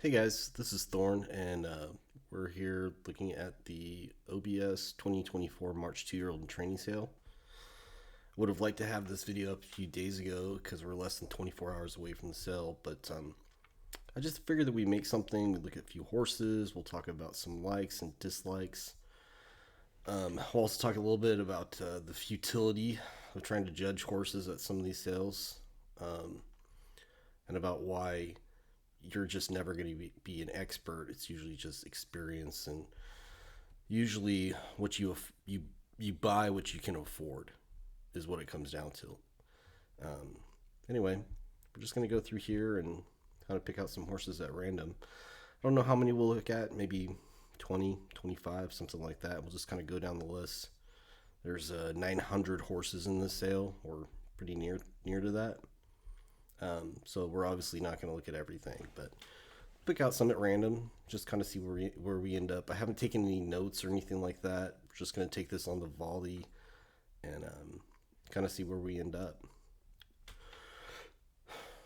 Hey guys, this is Thorn, and we're here looking at the OBS 2024 March 2 year old training sale. Would have liked to have this video up a few days ago because we're less than 24 hours away from the sale, but I just figured that we make something. We look at a few horses, we'll talk about some likes and dislikes. We'll also talk a little bit about the futility of trying to judge horses at some of these sales, um, and about why you're just never going to be an expert. It's usually just experience, and usually what you buy what you can afford is what it comes down to. Um, anyway, we're just going to go through here and kind of pick out some horses at random. I don't know how many we'll look at, maybe 20, 25, something like that. We'll just kind of go down the list. There's 900 horses in this sale, or pretty near to that. So we're obviously not going to look at everything, but pick out some at random, just kind of see where we end up. I haven't taken any notes or anything like that. We're just going to take this on the volley and kind of see where we end up.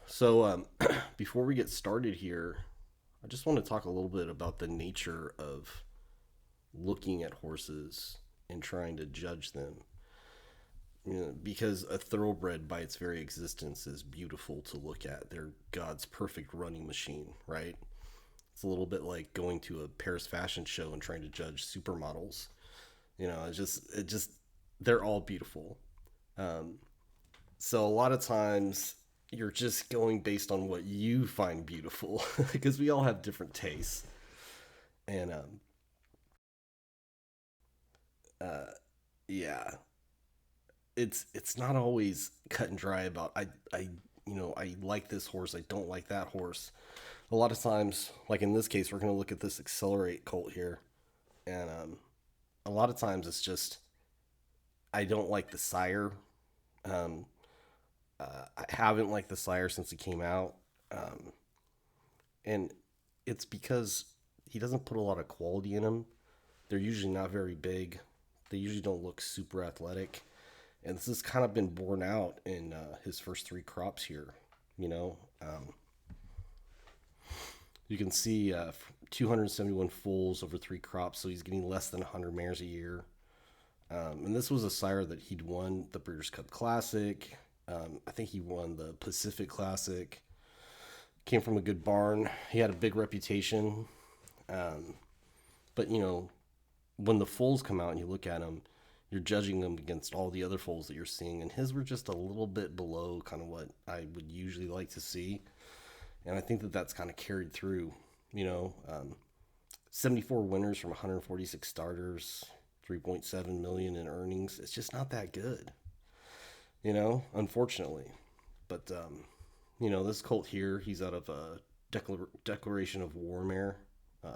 So before we get started here, I just want to talk a little bit about the nature of looking at horses and trying to judge them. You know, because a thoroughbred by its very existence is beautiful to look at. They're God's perfect running machine, right? It's a little bit like going to a Paris fashion show and trying to judge supermodels. You know, it just they're all beautiful. Um, so a lot of times you're just going based on what you find beautiful because we all have different tastes. And uh, yeah, it's not always cut and dry about I like this horse, I don't like that horse. A lot of times, like in this case, we're going to look at this accelerate colt here, and a lot of times it's just I don't like the sire. Um, I haven't liked the sire since he came out, um, and it's because he doesn't put a lot of quality in them. They're usually not very big. They usually don't look super athletic, and this has kind of been borne out in his first three crops here. You know, you can see 271 foals over three crops, so he's getting less than 100 mares a year. And this was a sire that he'd won the Breeders' Cup Classic. I think he won the Pacific Classic. Came from a good barn. He had a big reputation. Um, but, when the foals come out and you look at them, you're judging them against all the other foals that you're seeing. And his were just a little bit below kind of what I would usually like to see. And I think that that's kind of carried through, you know. 74 winners from 146 starters, 3.7 million in earnings. It's just not that good, unfortunately. But this colt here, he's out of a Declaration of War mare,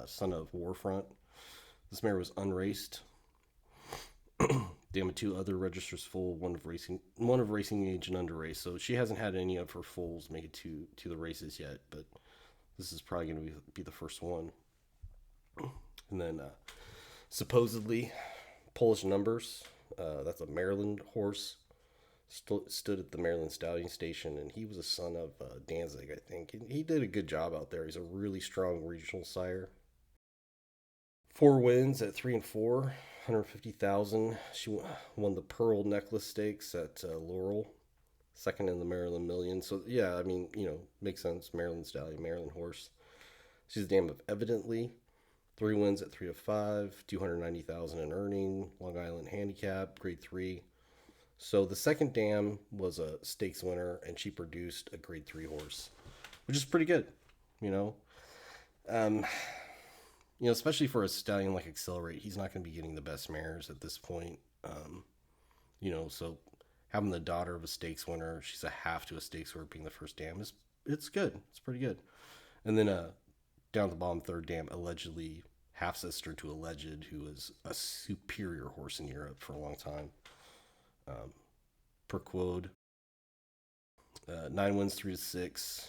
son of Warfront. This mare was unraced. Damn it, two other registers full, one of racing age and under race. So she hasn't had any of her foals make it to the races yet, but this is probably going to be the first one. And then supposedly Polish numbers. That's a Maryland horse. Stood at the Maryland Stallion Station, and he was a son of Danzig, I think. He did a good job out there. He's a really strong regional sire. 4 wins at 3-4, 150,000. She won the Pearl Necklace Stakes at Laurel, second in the Maryland Million. So yeah, I mean, makes sense. Maryland Stallion, Maryland horse. She's a dam of Evidently. 3 wins at 3-5, 290,000 in earning. Long Island Handicap, Grade 3. So the second dam was a stakes winner, and she produced a Grade 3 horse, which is pretty good, you know. Um, especially for a stallion like Accelerate, he's not going to be getting the best mares at this point. So having the daughter of a stakes winner, she's a half to a stakes winner being the first dam it's good. It's pretty good. And then down the bottom, third dam, allegedly half sister to Alleged, who was a superior horse in Europe for a long time. Per quote, 9 wins, 3-6.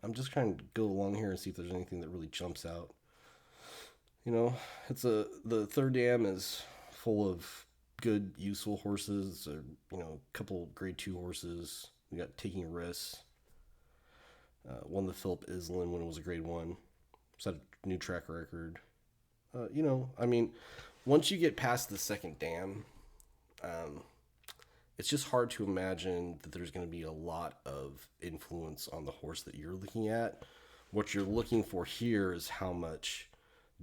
I'm just trying to go along here and see if there's anything that really jumps out. The third dam is full of good, useful horses, or a couple Grade 2 horses. We got Taking Risks. Won the Philip Island when it was a grade one. Set a new track record. You know, I mean, once you get past the second dam, um, it's just hard to imagine that there's going to be a lot of influence on the horse that you're looking at. What you're looking for here is how much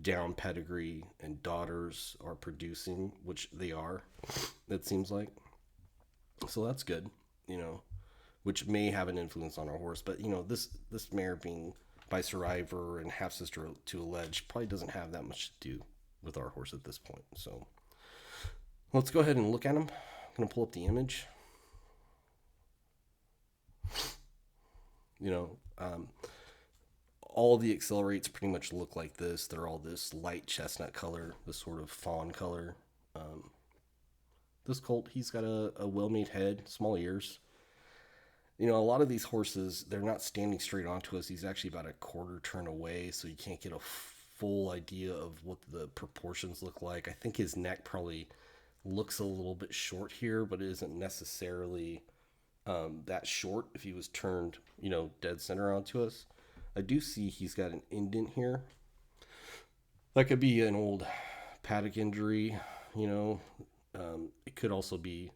down pedigree and daughters are producing, which they are, it seems like. So that's good, you know, which may have an influence on our horse. But, you know, this mare being by survivor and half sister to Alleged probably doesn't have that much to do with our horse at this point. So let's go ahead and look at him. I'm going to pull up the image. You know, all the accelerates pretty much look like this. They're all this light chestnut color, this sort of fawn color. This colt, he's got a well-made head, small ears. You know, a lot of these horses, they're not standing straight onto us. He's actually about a quarter turn away, so you can't get a full idea of what the proportions look like. I think his neck probably looks a little bit short here, but it isn't necessarily that short if he was turned, you know, dead center onto us. I do see he's got an indent here. That could be an old paddock injury, you know. It could also be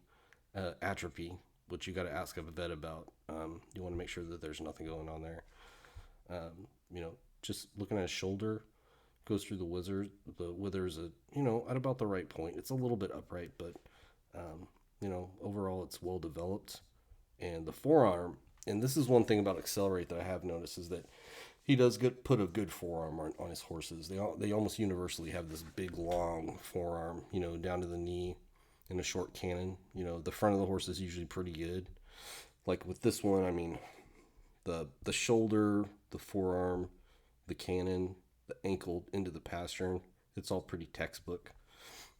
atrophy, which you got to ask a vet about. You want to make sure that there's nothing going on there. You know, just looking at his shoulder, goes through the withers. The withers, you know, at about the right point. It's a little bit upright, but you know, overall it's well developed. And the forearm, and this is one thing about Accelerate that I have noticed, is that he does put a good forearm on his horses. They almost universally have this big long forearm, you know, down to the knee, and a short cannon. You know, the front of the horse is usually pretty good. Like with this one, I mean, the shoulder, the forearm, the cannon, the ankle into the pastern, it's all pretty textbook.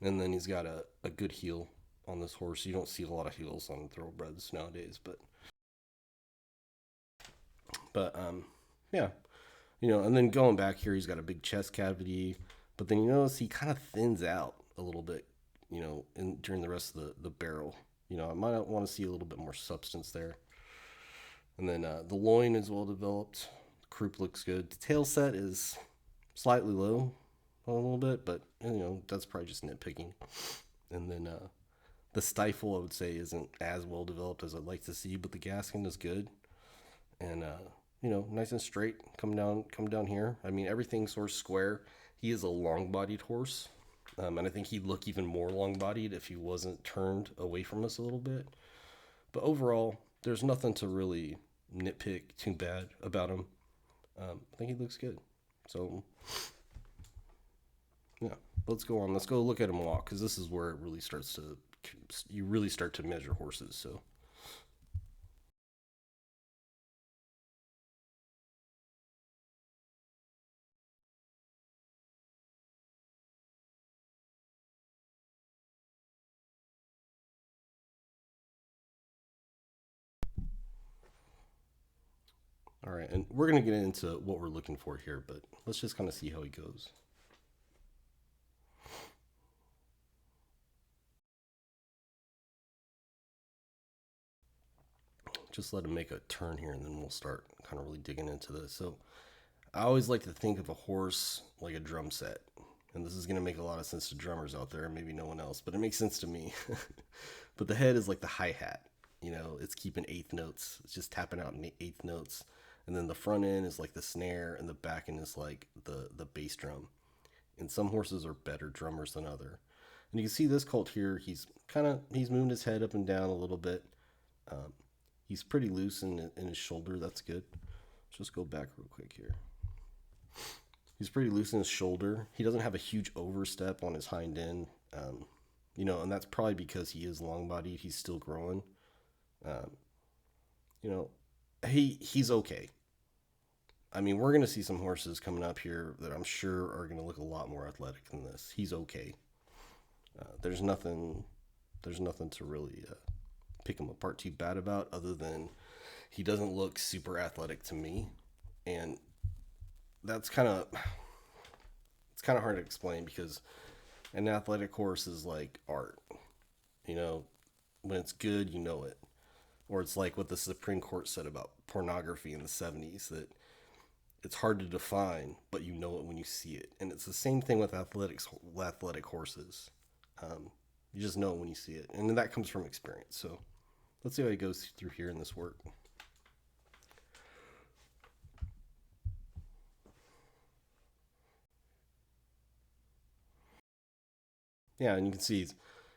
And then he's got a good heel on this horse. You don't see a lot of heels on thoroughbreds nowadays, but yeah, you know. And then going back here, he's got a big chest cavity, but then you notice he kind of thins out a little bit, you know, during the rest of the barrel. You know, I might want to see a little bit more substance there. And then the loin is well developed. The croup looks good. The tail set is slightly low a little bit, but you know, that's probably just nitpicking. And then the stifle, I would say, isn't as well developed as I'd like to see, but the gaskin is good. And you know, nice and straight. Come down here. I mean, everything's sort of square. He is a long-bodied horse, and I think he'd look even more long-bodied if he wasn't turned away from us a little bit. But overall, there's nothing to really nitpick too bad about him. I think he looks good. So yeah, let's go on. Let's go look at him walk, because this is where it really starts to, you really start to measure horses. So all right, and we're going to get into what we're looking for here, but let's just kind of see how he goes. Just let him make a turn here, and then we'll start kind of really digging into this. So I always like to think of a horse like a drum set. And this is going to make a lot of sense to drummers out there, maybe no one else, but it makes sense to me. But the head is like the hi-hat. You know, it's keeping eighth notes. It's just tapping out in the eighth notes. And then the front end is like the snare, and the back end is like the bass drum. And some horses are better drummers than other. And you can see this colt here, he's moving his head up and down a little bit. He's pretty loose in his shoulder. That's good. Let's just go back real quick here. He's pretty loose in his shoulder. He doesn't have a huge overstep on his hind end. You know, and that's probably because he is long-bodied. He's still growing. You know, he's okay. I mean, we're going to see some horses coming up here that I'm sure are going to look a lot more athletic than this. He's okay. There's nothing to really pick him apart too bad about, other than he doesn't look super athletic to me. And that's kind of, it's kind of hard to explain, because an athletic horse is like art. You know, when it's good, you know it. Or it's like what the Supreme Court said about pornography in the 70s, that it's hard to define, but you know it when you see it. And it's the same thing with athletic horses. You just know it when you see it. And that comes from experience. So let's see how he goes through here in this work. Yeah, and you can see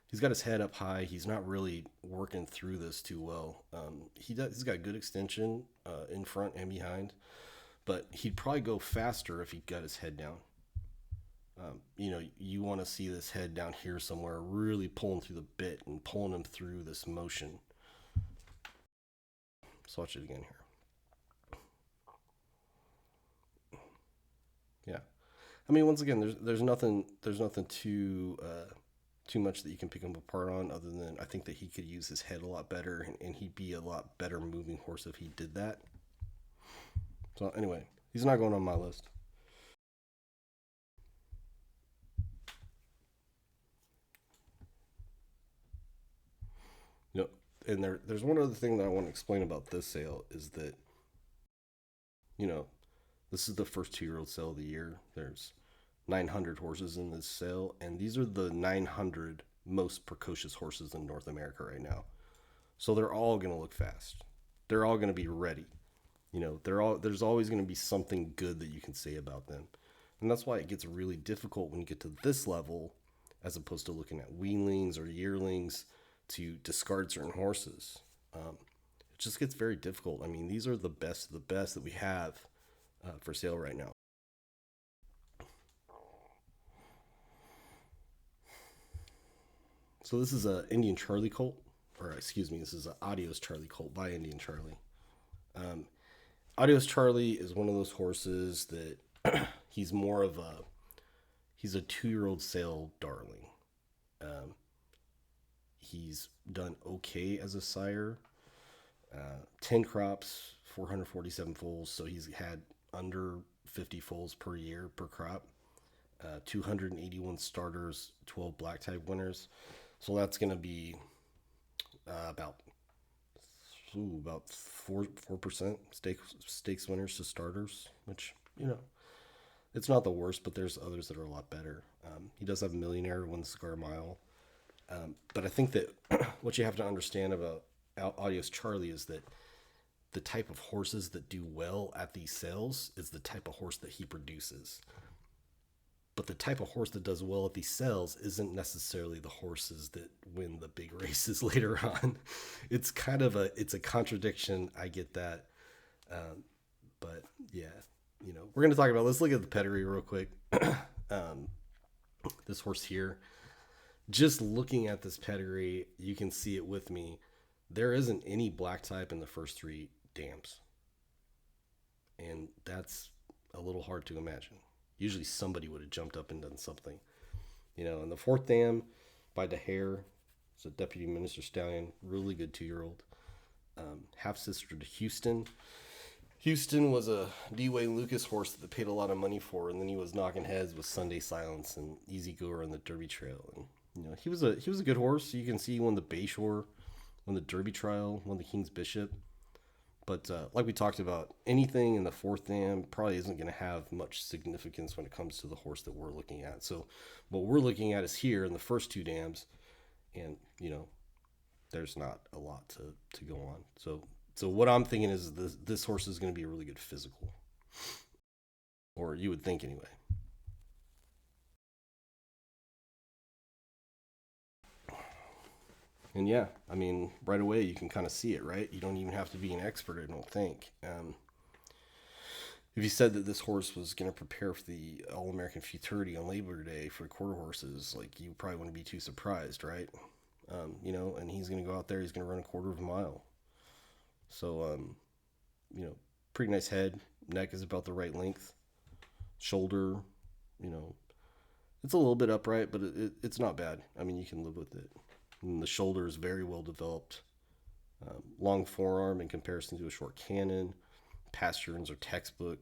he's got his head up high. He's not really working through this too well. He's got good extension in front and behind, but he'd probably go faster if he got his head down. You want to see this head down here somewhere, really pulling through the bit and pulling him through this motion. So watch it again here. Yeah, I mean, once again, there's nothing too much that you can pick him apart on, other than I think that he could use his head a lot better, and he'd be a lot better moving horse if he did that. So anyway, he's not going on my list. You know, and there's one other thing that I want to explain about this sale is that, you know, this is the first 2-year-old sale of the year. There's 900 horses in this sale, and these are the 900 most precocious horses in North America right now. So they're all going to look fast. They're all going to be ready. There's always going to be something good that you can say about them. And that's why it gets really difficult when you get to this level, as opposed to looking at weanlings or yearlings, to discard certain horses. It just gets very difficult. I mean, these are the best of the best that we have for sale right now. So this is a Indian Charlie colt, or excuse me, this is a Adios Charlie colt by Indian Charlie. Adios Charlie is one of those horses that he's a 2-year-old sale darling. He's done okay as a sire. 10 crops, 447 foals, so he's had under 50 foals per year per crop. 281 starters, 12 black type winners. So that's going to be about 4% stakes winners to starters, which, it's not the worst, but there's others that are a lot better. He does have a Millionaire, won the Cigar Mile. But I think that what you have to understand about Adios Charlie is that the type of horses that do well at these sales is the type of horse that he produces. But the type of horse that does well at these sales isn't necessarily the horses that win the big races later on. It's kind of a contradiction. I get that. But yeah, we're going to talk about, let's look at the pedigree real quick. This horse here, just looking at this pedigree, you can see it with me. There isn't any black type in the first 3 dams. And that's a little hard to imagine. Usually somebody would have jumped up and done something. And the 4th dam by DeHare, it's a Deputy Minister Stallion, really good 2-year-old. Half sister to Houston. Houston was a D-Way Lucas horse that they paid a lot of money for, and then he was knocking heads with Sunday Silence and Easy Goer on the Derby Trail. And he was a good horse. You can see he won the Bayshore, won the Derby Trial, won the King's Bishop. But like we talked about, anything in the 4th dam probably isn't going to have much significance when it comes to the horse that we're looking at. So what we're looking at is here in the first 2 dams, and there's not a lot to go on. So what I'm thinking is this horse is going to be a really good physical, or you would think anyway. And yeah, I mean, right away you can kind of see it, right? You don't even have to be an expert, I don't think. If you said that this horse was going to prepare for the All-American Futurity on Labor Day for quarter horses, like, you probably wouldn't be too surprised, right? And he's going to go out there, he's going to run a quarter of a mile. So, pretty nice head. Neck is about the right length. Shoulder, it's a little bit upright, but it's not bad. I mean, you can live with it. And the shoulder is very well developed. Long forearm in comparison to a short cannon. Pasterns are textbook.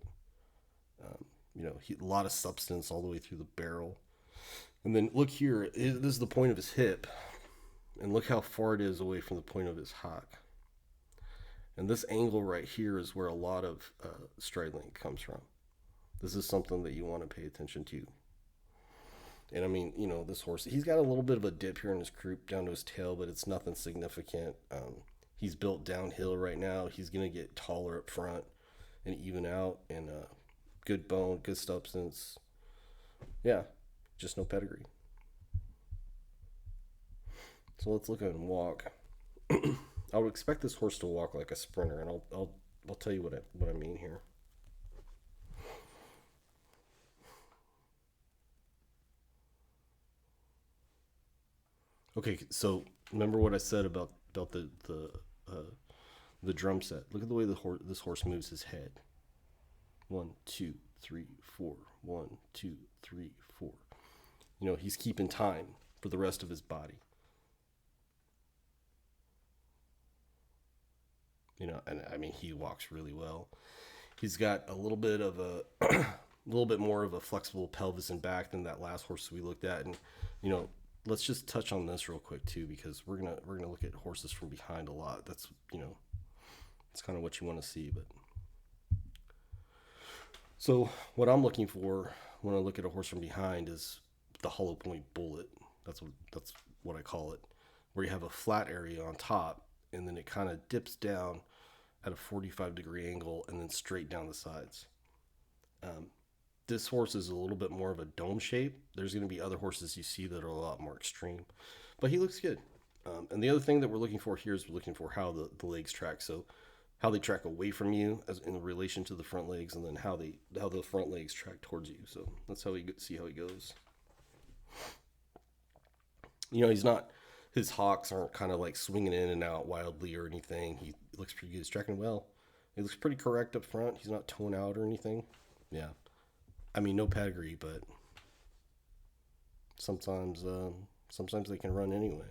A lot of substance all the way through the barrel. And then look here, this is the point of his hip. And look how far it is away from the point of his hock. And this angle right here is where a lot of stride length comes from. This is something that you want to pay attention to. And I mean, you know, this horse, he's got a little bit of a dip here in his croup down to his tail, but it's nothing significant. He's built downhill right now. He's going to get taller up front and even out, and good bone, good substance. Yeah, just no pedigree. So let's look at him walk. I would expect this horse to walk like a sprinter, and I'll tell you what I mean here. Okay, so remember what I said about the drum set. Look at the way this horse moves his head. 1, 2, 3, 4. 1, 2, 3, 4. You know, he's keeping time for the rest of his body. You know, and I mean, he walks really well. He's got a little bit of a a little bit more of a flexible pelvis and back than that last horse we looked at. And you know, let's just touch on this real quick too, because we're gonna look at horses from behind a lot. That's, you know, it's kind of what you want to see. But so what I'm looking for when I look at a horse from behind is the hollow point bullet. That's what I call it, where you have a flat area on top, and then it kind of dips down at a 45-degree angle and then straight down the sides. This horse is a little bit more of a dome shape. There's going to be other horses you see that are a lot more extreme, but he looks good. And the other thing that we're looking for here is we're looking for how the legs track. So how they track away from you as in relation to the front legs, and then how the front legs track towards you. So that's how we see how he goes. You know, his hocks aren't kind of like swinging in and out wildly or anything. He looks pretty good. He's tracking well. He looks pretty correct up front. He's not towing out or anything. Yeah. I mean, no pedigree, but sometimes they can run anyway.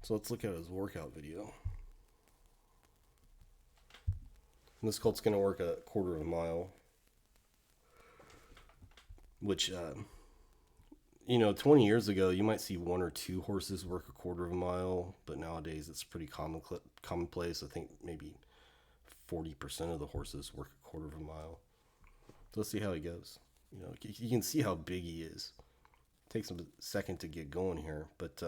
So let's look at his workout video. And this colt's going to work a quarter of a mile, which, you know, 20 years ago, you might see one or two horses work a quarter of a mile, but nowadays it's pretty commonplace. I think maybe 40% of the horses work a quarter of a mile. So let's see how he goes. You know, you can see how big he is. It takes him a second to get going here, but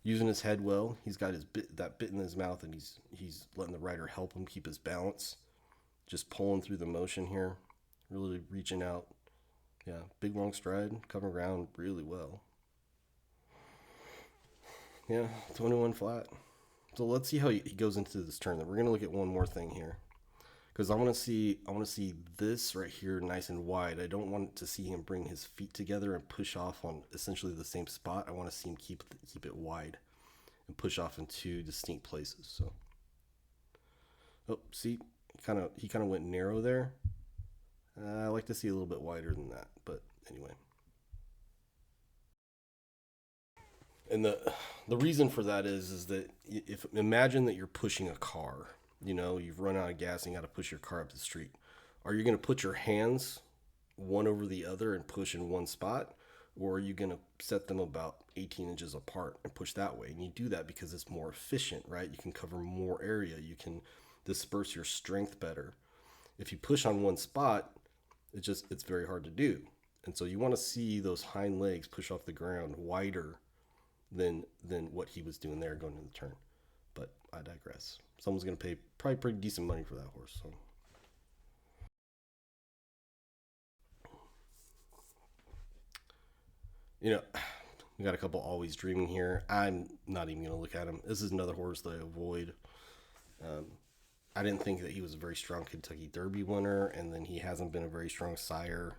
using his head well. He's got that bit in his mouth, and he's letting the rider help him keep his balance. Just pulling through the motion here, really reaching out. Yeah, big long stride, covering ground really well. Yeah, 21 flat. So let's see how he goes into this turn. We're gonna look at one more thing here, because I want to see this right here nice and wide. I don't want to see him bring his feet together and push off on essentially the same spot. I want to see him keep it wide and push off in two distinct places. So, oh, see, he kind of went narrow there. I like to see a little bit wider than that, but anyway. And the reason for that is that if imagine that you're pushing a car. You know, you've run out of gas and you got to push your car up the street. Are you going to put your hands one over the other and push in one spot? Or are you going to set them about 18 inches apart and push that way? And you do that because it's more efficient, right? You can cover more area. You can disperse your strength better. If you push on one spot, it's very hard to do. And so you want to see those hind legs push off the ground wider than what he was doing there going into the turn. But I digress. Someone's going to pay probably pretty decent money for that horse. So, you know, we got a couple always dreaming here. I'm not even going to look at him. This is another horse that I avoid. I didn't think that he was a very strong Kentucky Derby winner, and then he hasn't been a very strong sire.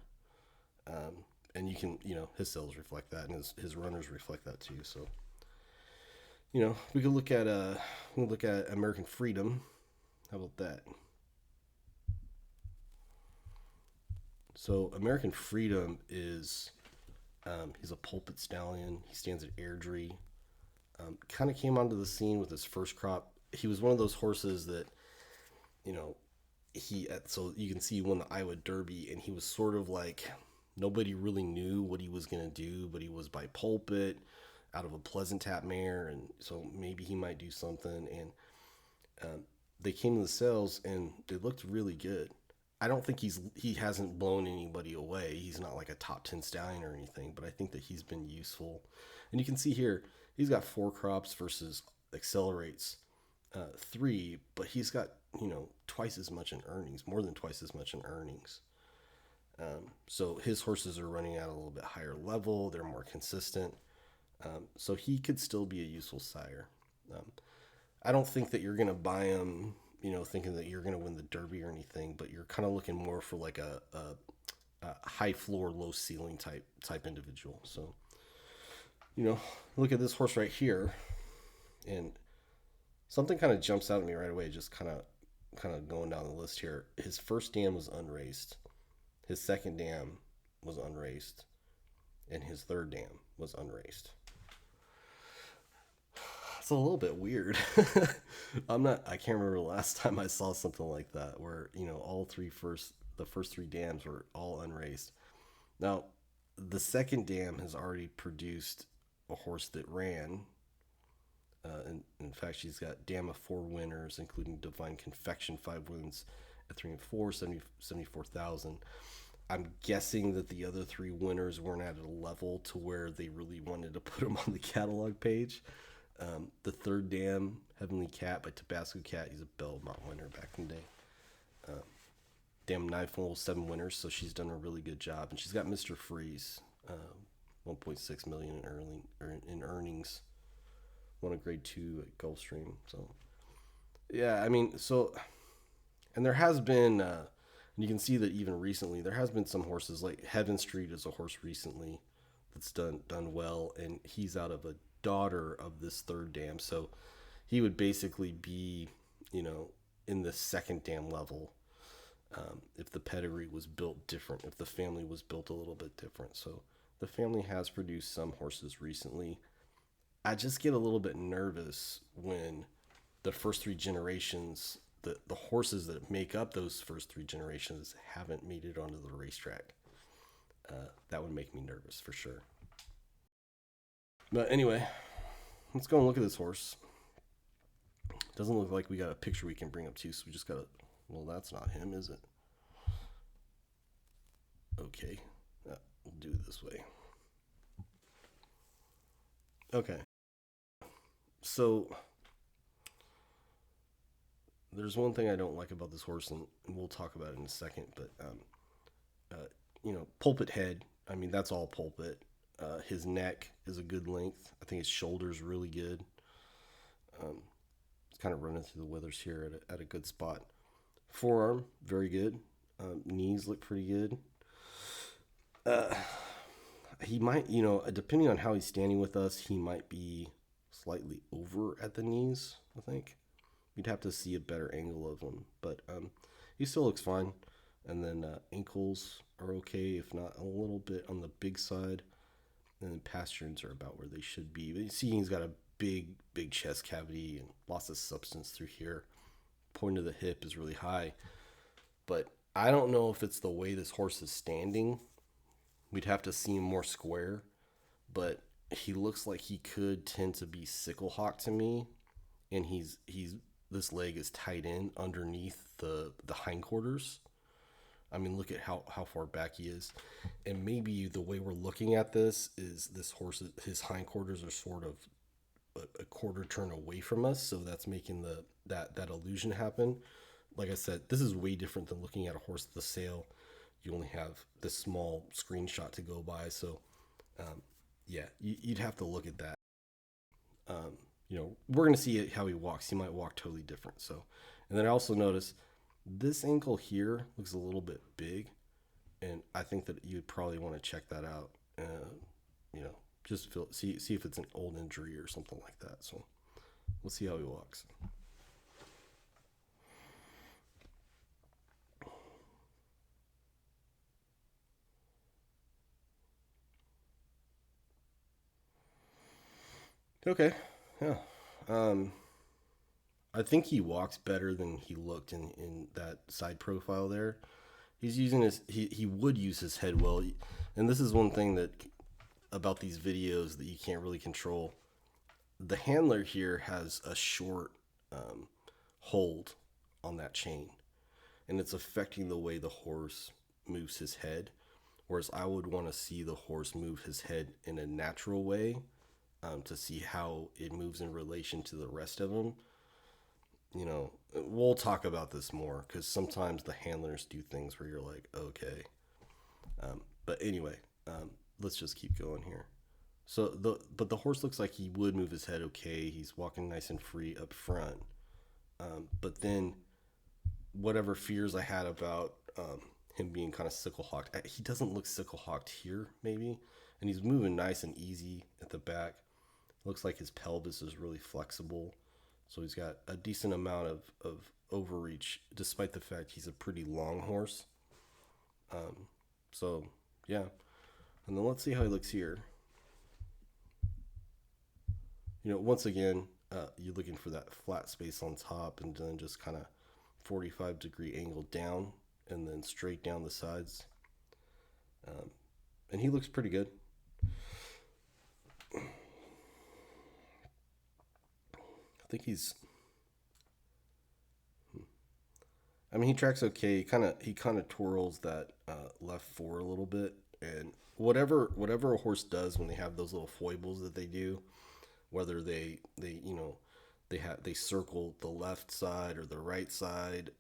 And you can, you know, his sales reflect that, and his runners reflect that too. So, you know, we could look at American Freedom. How about that? So American Freedom is he's a pulpit stallion. He stands at Airdrie. Kind of came onto the scene with his first crop. He was one of those horses that, you know, so you can see he won the Iowa Derby, and he was sort of like nobody really knew what he was going to do, but he was by pulpit. out of a Pleasant Tap mare, and so maybe he might do something. And they came to the sales and they looked really good. I don't think he hasn't blown anybody away. He's not like a top 10 stallion or anything, but I think that he's been useful. And you can see here, he's got 4 crops versus Accelerates 3, but he's got, twice as much in earnings, more than twice as much in earnings. So his horses are running at a little bit higher level. They're more consistent. So he could still be a useful sire. I don't think that you're going to buy him, thinking that you're going to win the Derby or anything, but you're kind of looking more for like a high floor, low ceiling type individual. So, look at this horse right here, and something kind of jumps out at me right away. Just kind of going down the list here. His first dam was unraced. His second dam was unraced, and his third dam was unraced. It's a little bit weird. I can't remember the last time I saw something like that where, the first 3 dams were all unraced. Now, the second dam has already produced a horse that ran. And in fact, she's got dam of 4 winners, including Divine Confection, 5 wins at 3 and 4, 74,000. I'm guessing that the other 3 winners weren't at a level to where they really wanted to put them on the catalog page. The third dam, Heavenly Cat by Tabasco Cat, he's a Belmont winner back in the day. Dam Knifeful, 7 winners, so she's done a really good job. And she's got Mr. Freeze, 1.6 million in earnings. Won a grade 2 at Gulfstream. So, yeah, and there has been, and you can see that even recently, there has been some horses, like Heaven Street is a horse recently that's done well, and he's out of a daughter of this third dam, so he would basically be, in the second dam level, if the pedigree was built different, if the family was built a little bit different. So the family has produced some horses recently. I just get a little bit nervous when the first 3 generations, the horses that make up those first 3 generations haven't made it onto the racetrack. That would make me nervous for sure. But anyway, let's go and look at this horse. Doesn't look like we got a picture we can bring up too, so we just gotta, well, that's not him, is it? Okay, we'll do it this way. Okay, so there's one thing I don't like about this horse, and we'll talk about it in a second, but, pulpit head, that's all pulpit. His neck is a good length. I think his shoulder's really good. It's kind of running through the withers here at a good spot. Forearm, very good. Knees look pretty good. He might, depending on how he's standing with us, he might be slightly over at the knees, I think. You'd have to see a better angle of him, but he still looks fine. And then ankles are okay, if not a little bit on the big side. And then pasterns are about where they should be. But you see he's got a big chest cavity and lots of substance through here. Point of the hip is really high. But I don't know if it's the way this horse is standing. We'd have to see him more square. But he looks like he could tend to be sickle hawk to me. And he's this leg is tight in underneath the hindquarters. Look at how far back he is. And maybe the way we're looking at this is this horse, his hindquarters are sort of a quarter turn away from us. So that's making that illusion happen. Like I said, this is way different than looking at a horse at the sale. You only have this small screenshot to go by. So, you'd have to look at that. We're going to see how he walks. He might walk totally different. So, and then I also notice this ankle here looks a little bit big, and I think that you'd probably want to check that out. Just see if it's an old injury or something like that. So we'll see how he walks. Okay, yeah. I think he walks better than he looked in that side profile there. He's using he would use his head well, and this is one thing that about these videos that you can't really control. The handler here has a short hold on that chain, and it's affecting the way the horse moves his head. Whereas I would want to see the horse move his head in a natural way, to see how it moves in relation to the rest of him. You know, we'll talk about this more because sometimes the handlers do things where you're like, okay. But anyway, let's just keep going here. So the horse looks like he would move his head okay. He's walking nice and free up front. But then whatever fears I had about him being kind of sickle hawked, he doesn't look sickle hawked here maybe, and he's moving nice and easy at the back. Looks like his pelvis is really flexible, so he's got a decent amount of overreach, despite the fact he's a pretty long horse. So yeah, and then let's see how he looks here. You know, once again, you're looking for that flat space on top, and then just kind of 45-degree angle down, and then straight down the sides. And he looks pretty good. I mean, he tracks okay. He kind of twirls that left fore a little bit, and whatever a horse does when they have those little foibles that they do, whether they circle the left side or the right side,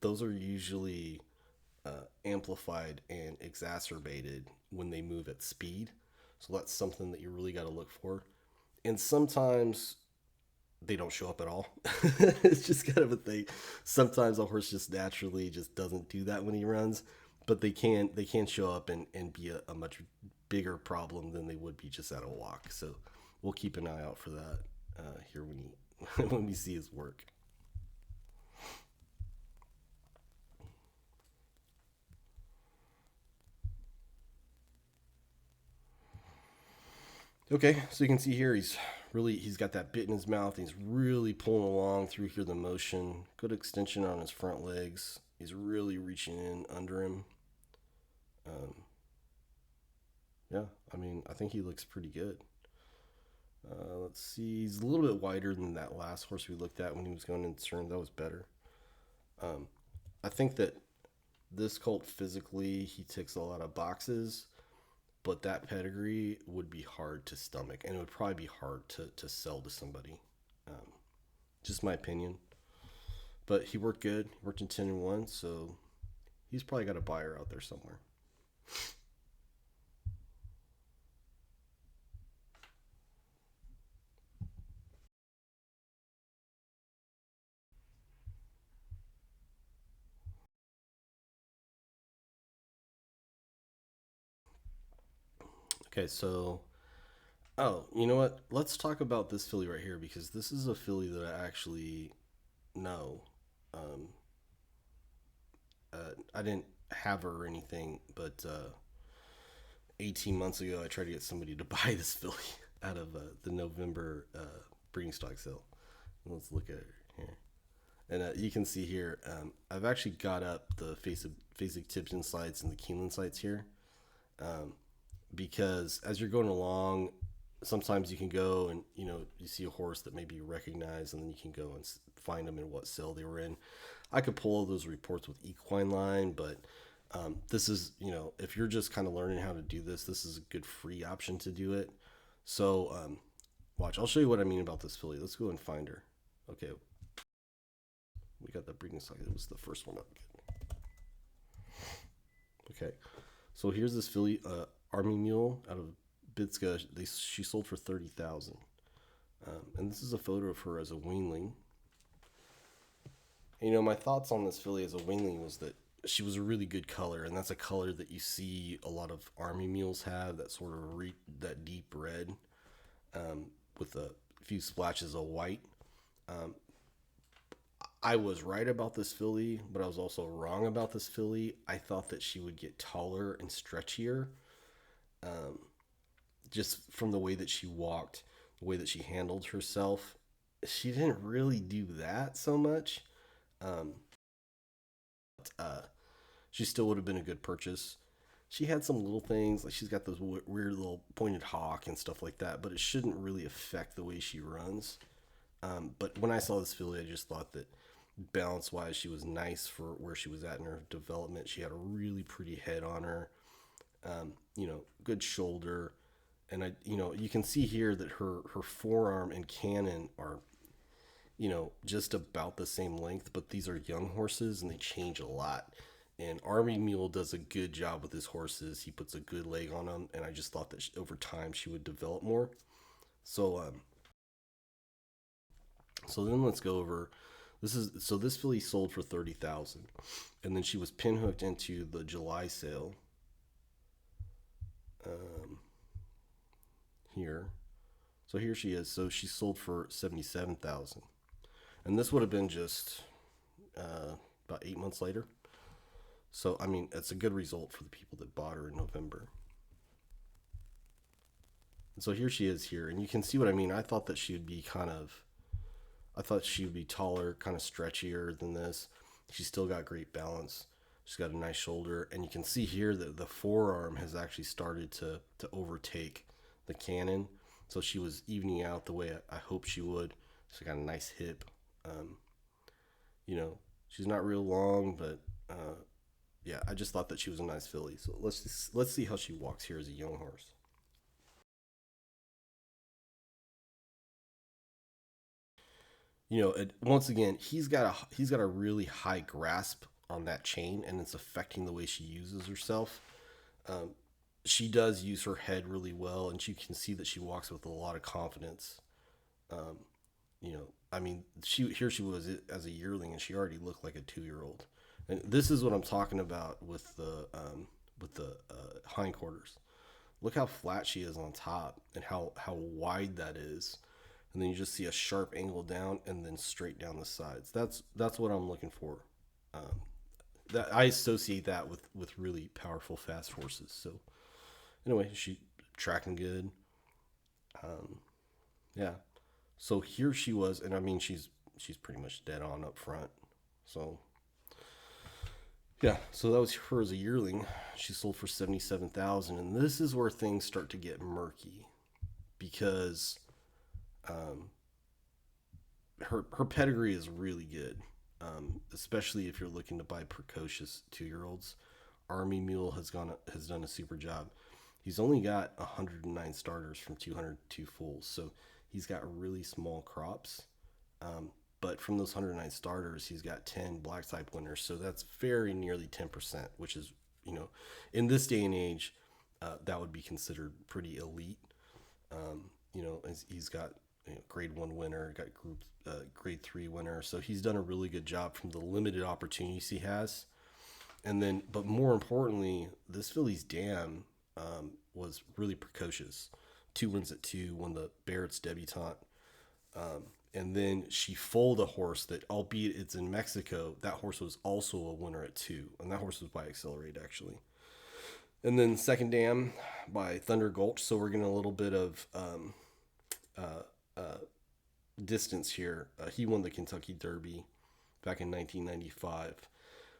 those are usually amplified and exacerbated when they move at speed. So that's something that you really got to look for. And sometimes they don't show up at all. It's just kind of a thing. Sometimes a horse just naturally just doesn't do that when he runs, but they can show up and be a much bigger problem than they would be just at a walk. So we'll keep an eye out for that here when we see his work. Okay, so you can see here he's got that bit in his mouth. He's really pulling along through here the motion. Good extension on his front legs. He's really reaching in under him. Yeah, I mean, I think he looks pretty good. Let's see, he's a little bit wider than that last horse we looked at when he was going into turn. That was better. I think that this colt physically, he ticks a lot of boxes, but that pedigree would be hard to stomach, and it would probably be hard to sell to somebody. Just my opinion. But he worked good. He worked in 10-1, so he's probably got a buyer out there somewhere. Okay, so you know what? Let's talk about this filly right here, because this is a filly that I actually know. Um, I didn't have her or anything, but 18 months ago, I tried to get somebody to buy this filly out of the November breeding stock sale. Let's look at her here. And you can see here, I've actually got up the Fasig-Tipton sites and the Keeneland sites here, because as you're going along, sometimes you can go and you see a horse that maybe you recognize, and then you can go and find them in what sale they were in. I could pull all those reports with Equine Line, but this is, if you're just kind of learning how to do this, this is a good free option to do it. So watch, I'll show you what I mean about this filly. Let's go and find her. Okay, we got that breeding stock. It was the first one up. Okay, so here's this filly, Army Mule out of Bitska. She sold for $30,000, and this is a photo of her as a weanling. My thoughts on this filly as a weanling was that she was a really good color, and that's a color that you see a lot of Army Mules have, that sort of that deep red, with a few splashes of white. I was right about this filly, but I was also wrong about this filly. I thought that she would get taller and stretchier, just from the way that she walked, the way that she handled herself. She didn't really do that so much. She still would have been a good purchase. She had some little things, like she's got those weird little pointed hawk and stuff like that, but it shouldn't really affect the way she runs. But when I saw this filly, I just thought that balance wise, she was nice for where she was at in her development. She had a really pretty head on her, good shoulder. And you can see here that her forearm and cannon are, just about the same length, but these are young horses and they change a lot. And Army Mule does a good job with his horses. He puts a good leg on them, and I just thought that over time she would develop more. So then let's go over. This filly sold for 30,000, and then she was pinhooked into the July sale. Here, so here she is. So she sold for 77,000, and this would have been just about 8 months later. So I mean, it's a good result for the people that bought her in November. And so here she is here, and you can see what I mean. I thought that she would be I thought she would be taller, kind of stretchier than this. She's still got great balance. She's got a nice shoulder, and you can see here that the forearm has actually started to overtake the cannon. So she was evening out the way I hoped she would. She's got a nice hip. She's not real long, but yeah, I just thought that she was a nice filly. So let's see how she walks here as a young horse. Once again, he's got a really high grasp on that chain, and it's affecting the way she uses herself. Um, she does use her head really well, and you can see that she walks with a lot of confidence. Um, I mean, she was as a yearling, and she already looked like a 2-year-old. And this is what I'm talking about with the hindquarters. Look how flat she is on top, and how wide that is. And then you just see a sharp angle down, and then straight down the sides. That's what I'm looking for. Um, that I associate that with really powerful, fast horses. So anyway, she tracking good. Um, yeah. So here she was, and I mean she's pretty much dead on up front. So yeah, so that was her as a yearling. She sold for 77,000, and this is where things start to get murky because um, her pedigree is really good, especially if you're looking to buy precocious 2-year-olds. Army Mule has done a super job. He's only got 109 starters from 202 foals, so he's got really small crops. But from those 109 starters, he's got 10 black type winners, so that's very nearly 10%, which is, in this day and age, that would be considered pretty elite. He's got grade 1 winner, got grade 3 winner, so he's done a really good job from the limited opportunities he has. And then, but more importantly, this filly's dam was really precocious. 2 wins at 2, won the Barrett's debutante. And then she foaled a horse that, albeit it's in Mexico, that horse was also a winner at 2. And that horse was by Accelerate, actually. And then second dam by Thunder Gulch. So we're getting a little bit of distance here. He won the Kentucky Derby back in 1995.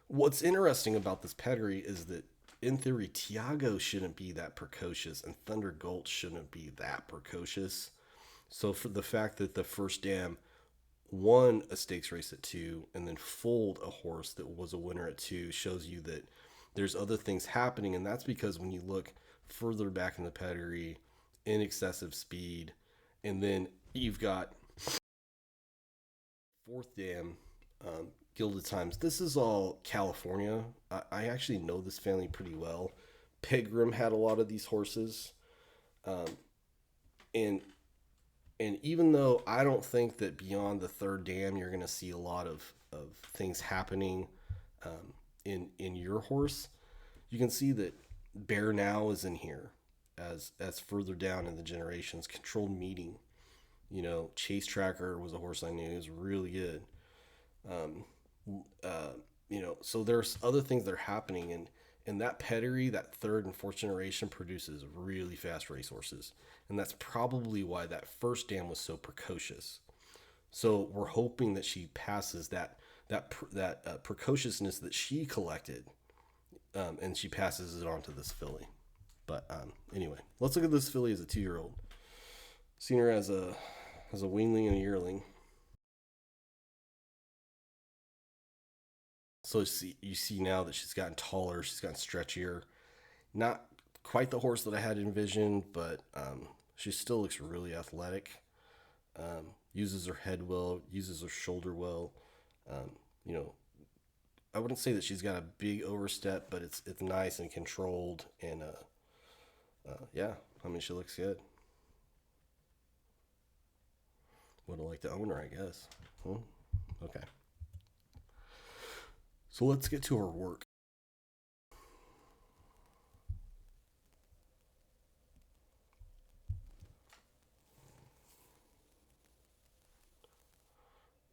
What's interesting about this pedigree is that, in theory, Tiago shouldn't be that precocious, and Thunder Gulch shouldn't be that precocious. So for the fact that the first dam won a stakes race at 2 and then foaled a horse that was a winner at 2 shows you that there's other things happening. And that's because when you look further back in the pedigree, in excessive speed, and then you've got fourth dam, Gilded Times. This is all California. I actually know this family pretty well. Pegram had a lot of these horses. And even though I don't think that beyond the third dam you're going to see a lot of things happening in your horse, you can see that Bear Now is in here as further down in the generations. Controlled Meeting, Chase Tracker was a horse I knew. He was really good. So there's other things that are happening, and that pedigree, that third and fourth generation, produces really fast racehorses, and that's probably why that first dam was so precocious. So we're hoping that she passes that precociousness that she collected and she passes it on to this filly. But anyway, let's look at this filly as a 2-year-old. Seen her as a weanling and a yearling. So you see now that she's gotten taller, she's gotten stretchier. Not quite the horse that I had envisioned, but she still looks really athletic. Uses her head well, uses her shoulder well. You know, I wouldn't say that she's got a big overstep, but it's nice and controlled. And yeah, I mean, she looks good. Would have liked to own her, I guess. Okay. So let's get to her work.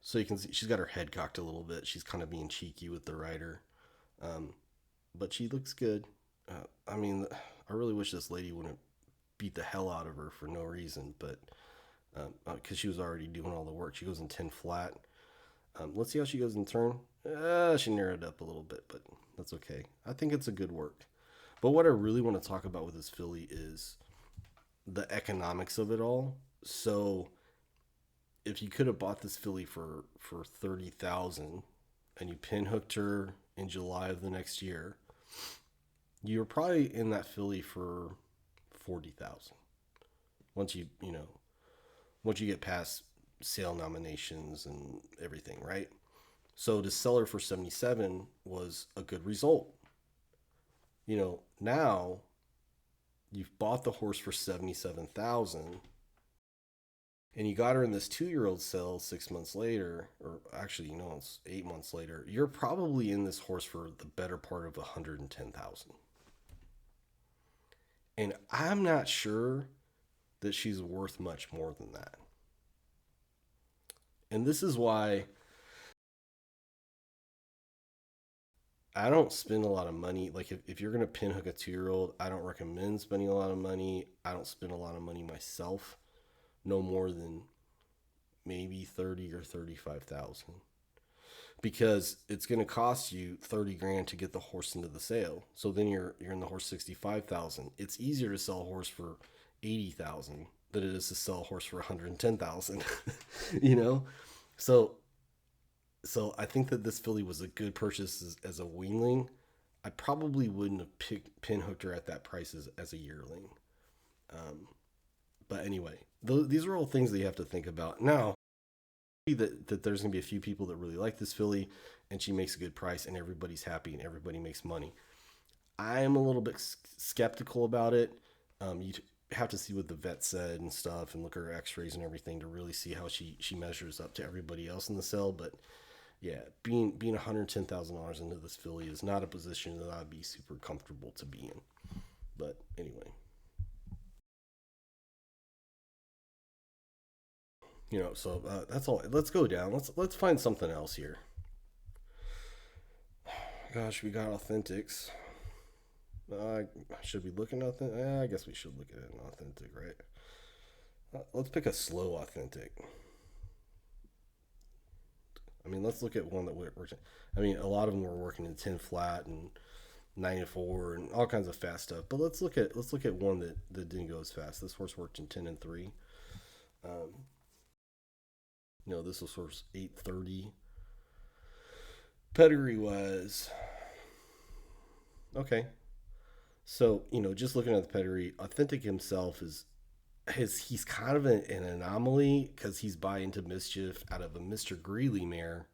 So you can see she's got her head cocked a little bit. She's kind of being cheeky with the rider. But she looks good. I mean, I really wish this lady wouldn't beat the hell out of her for no reason, but because she was already doing all the work. She goes in 10 flat. Let's see how she goes in turn. She narrowed up a little bit, but that's okay. I think it's a good work. But what I really want to talk about with this filly is the economics of it all. So if you could have bought this filly for 30,000 and you pinhooked her in July of the next year, you're probably in that filly for 40,000. Once once you get past sale nominations and everything, right? So to sell her for 77 was a good result. Now you've bought the horse for 77,000 and you got her in this 2-year-old sale 6 months later, or actually, it's 8 months later. You're probably in this horse for the better part of 110,000. And I'm not sure that she's worth much more than that. And this is why I don't spend a lot of money. Like, if you're going to pinhook a 2-year-old, I don't recommend spending a lot of money. I don't spend a lot of money myself. No more than maybe 30 or 35,000. Because it's going to cost you 30 grand to get the horse into the sale. So then you're in the horse 65,000. It's easier to sell a horse for 80,000 than it is to sell a horse for 110,000. So I think that this filly was a good purchase as a weanling. I probably wouldn't have pinhooked her at that price as a yearling. But anyway, these are all things that you have to think about. Now, that there's going to be a few people that really like this filly and she makes a good price and everybody's happy and everybody makes money. I am a little bit skeptical about it. You have to see what the vet said and stuff and look at her x-rays and everything to really see how she measures up to everybody else in the cell. But yeah, being $110,000 into this filly is not a position that I'd be super comfortable to be in. But anyway. So that's all. Let's go down. Let's find something else here. Gosh, we got authentics. Should we look at authentic? I guess we should look at an authentic, right? Let's pick a slow authentic. I mean, let's look at one that works. I mean, a lot of them were working in 10 flat and 9-4 and all kinds of fast stuff. But let's look at one that didn't go as fast. This horse worked in 10 and 3. This was horse 830. Pedigree wise, okay. So just looking at the pedigree, Authentic himself he's kind of an anomaly because he's by into mischief out of a Mr. Greeley mare,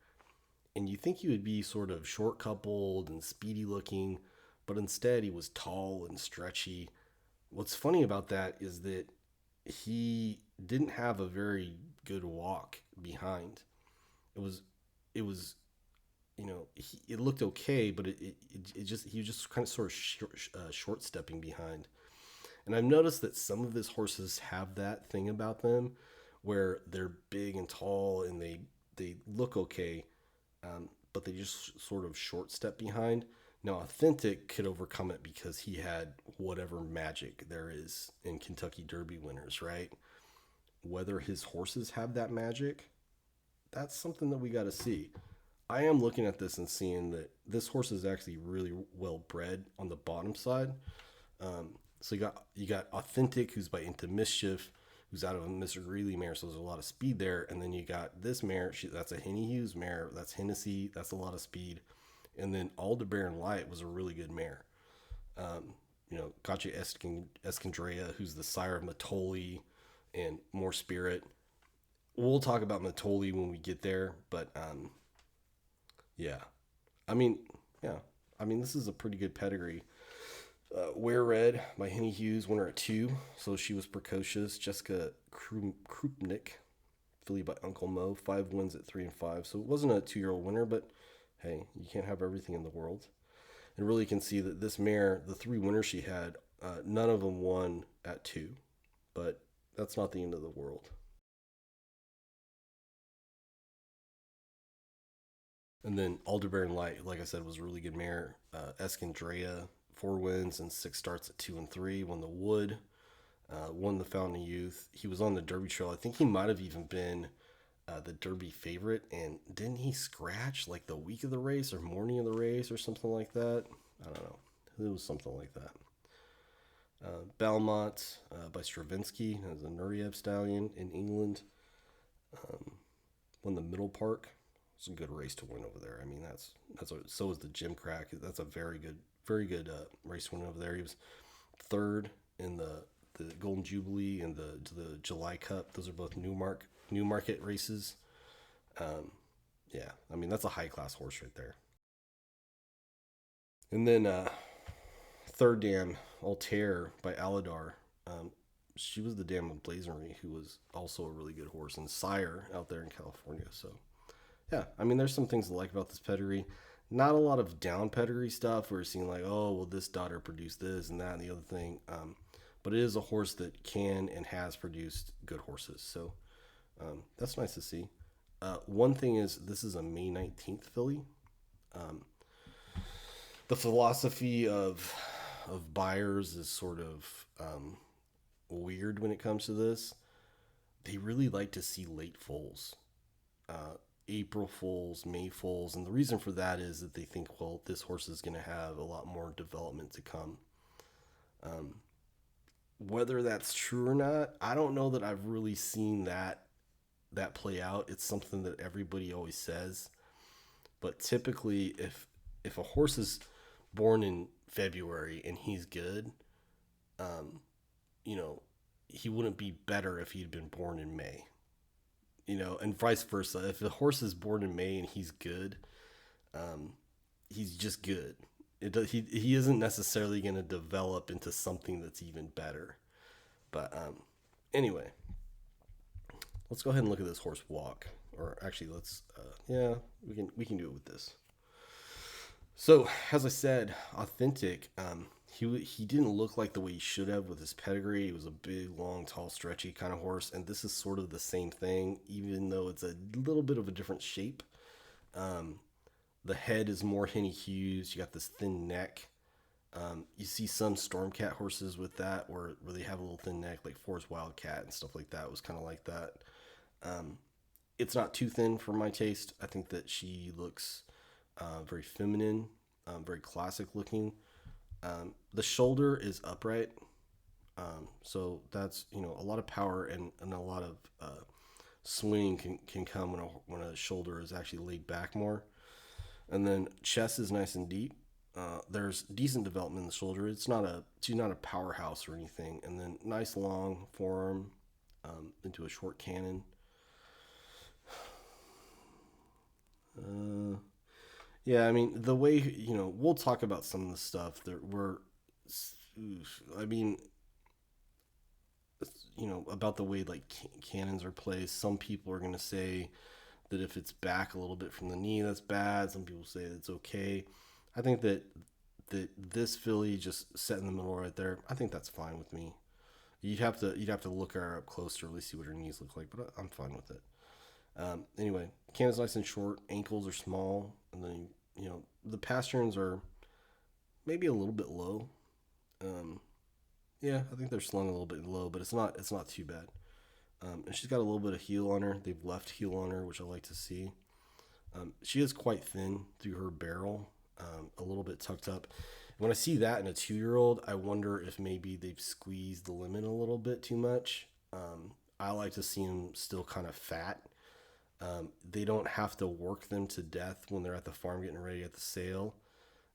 and you think he would be sort of short coupled and speedy looking, but instead he was tall and stretchy. What's funny about that is that he didn't have a very good walk behind. It was it looked okay, but he was just kind of sort of short stepping behind. And I've noticed that some of his horses have that thing about them where they're big and tall and they look okay, but they just sort of short step behind. Now, Authentic could overcome it because he had whatever magic there is in Kentucky Derby winners, right? Whether his horses have that magic, that's something that we got to see. I am looking at this and seeing that this horse is actually really well bred on the bottom side. So you got Authentic, who's by Into Mischief, who's out of a Mr. Greeley mare, so there's a lot of speed there. And then you got this mare, that's a Henny Hughes mare, that's Hennessy, that's a lot of speed. And then Aldebaran Light was a really good mare. Gotcha Escandrea, who's the sire of Matoli and More Spirit. We'll talk about Matoli when we get there, but yeah, I mean, yeah, I mean this is a pretty good pedigree. Where Red by Henny Hughes, winner at 2, so she was precocious. Jessica Krupnik, filly by Uncle Mo, 5 wins at 3 and 5, so it wasn't a 2-year-old winner, but hey, you can't have everything in the world. And really can see that this mare, the 3 winners she had, none of them won at 2, but that's not the end of the world. And then Aldebaran Light, like I said, was a really good mare. Escandrea, 4 wins and 6 starts at 2 and 3. Won the Wood, won the Fountain of Youth. He was on the Derby Trail. I think he might have even been the Derby favorite. And didn't he scratch like the week of the race or morning of the race or something like that? I don't know. It was something like that. Belmont by Stravinsky as a Nureyev stallion in England. Won the Middle Park. It's a good race to win over there. I mean, so is the Jim Crack. That's a very good race win over there. He was 3rd in the Golden Jubilee and the July Cup. Those are both Newmarket races. Yeah, I mean that's a high class horse right there. And then third dam Altair by Aladar. She was the dam of Blazonry, who was also a really good horse, and sire out there in California. So yeah, I mean, there's some things to like about this pedigree. Not a lot of down pedigree stuff. We're seeing like, oh, well, this daughter produced this and that and the other thing. But it is a horse that can and has produced good horses. So that's nice to see. One thing is, this is a May 19th filly. The philosophy of buyers is sort of weird when it comes to this. They really like to see late foals. April foals, May foals, and the reason for that is that they think, well, this horse is going to have a lot more development to come. Whether that's true or not, I don't know that I've really seen that play out. It's something that everybody always says, but typically, if a horse is born in February and he's good, um, you know, he wouldn't be better if he'd been born in May. And vice versa. If the horse is born in May and he's good, he's just good. He isn't necessarily going to develop into something that's even better. But anyway, let's go ahead and look at this horse walk. Or actually, yeah, we can do it with this. So as I said, Authentic. He didn't look like the way he should have with his pedigree. He was a big, long, tall, stretchy kind of horse, and this is sort of the same thing, even though it's a little bit of a different shape. The head is more Henny Hughes. You got this thin neck. You see some Stormcat horses with that, where they have a little thin neck, like Forest Wildcat and stuff like that. It was kind of like that. It's not too thin for my taste. I think that she looks very feminine, very classic looking. The shoulder is upright, so that's a lot of power and a lot of swing can come when a shoulder is actually laid back more. And then chest is nice and deep. There's decent development in the shoulder. She's not a powerhouse or anything. And then nice long forearm into a short cannon. Yeah, I mean, the way, we'll talk about some of the stuff that I mean, about the way like cannons are placed. Some people are going to say that if it's back a little bit from the knee, that's bad. Some people say it's okay. I think that this filly just set in the middle right there, I think that's fine with me. You'd have to look her up close to really see what her knees look like, but I'm fine with it. Anyway, cannon's nice and short, ankles are small, and then the pasterns are maybe a little bit low. Yeah, I think they're slung a little bit low, but it's not too bad. And she's got a little bit of heel on her. They've left heel on her, which I like to see. She is quite thin through her barrel, a little bit tucked up. When I see that in a 2-year-old, I wonder if maybe they've squeezed the lemon a little bit too much. I like to see them still kind of fat. They don't have to work them to death when they're at the farm getting ready at the sale.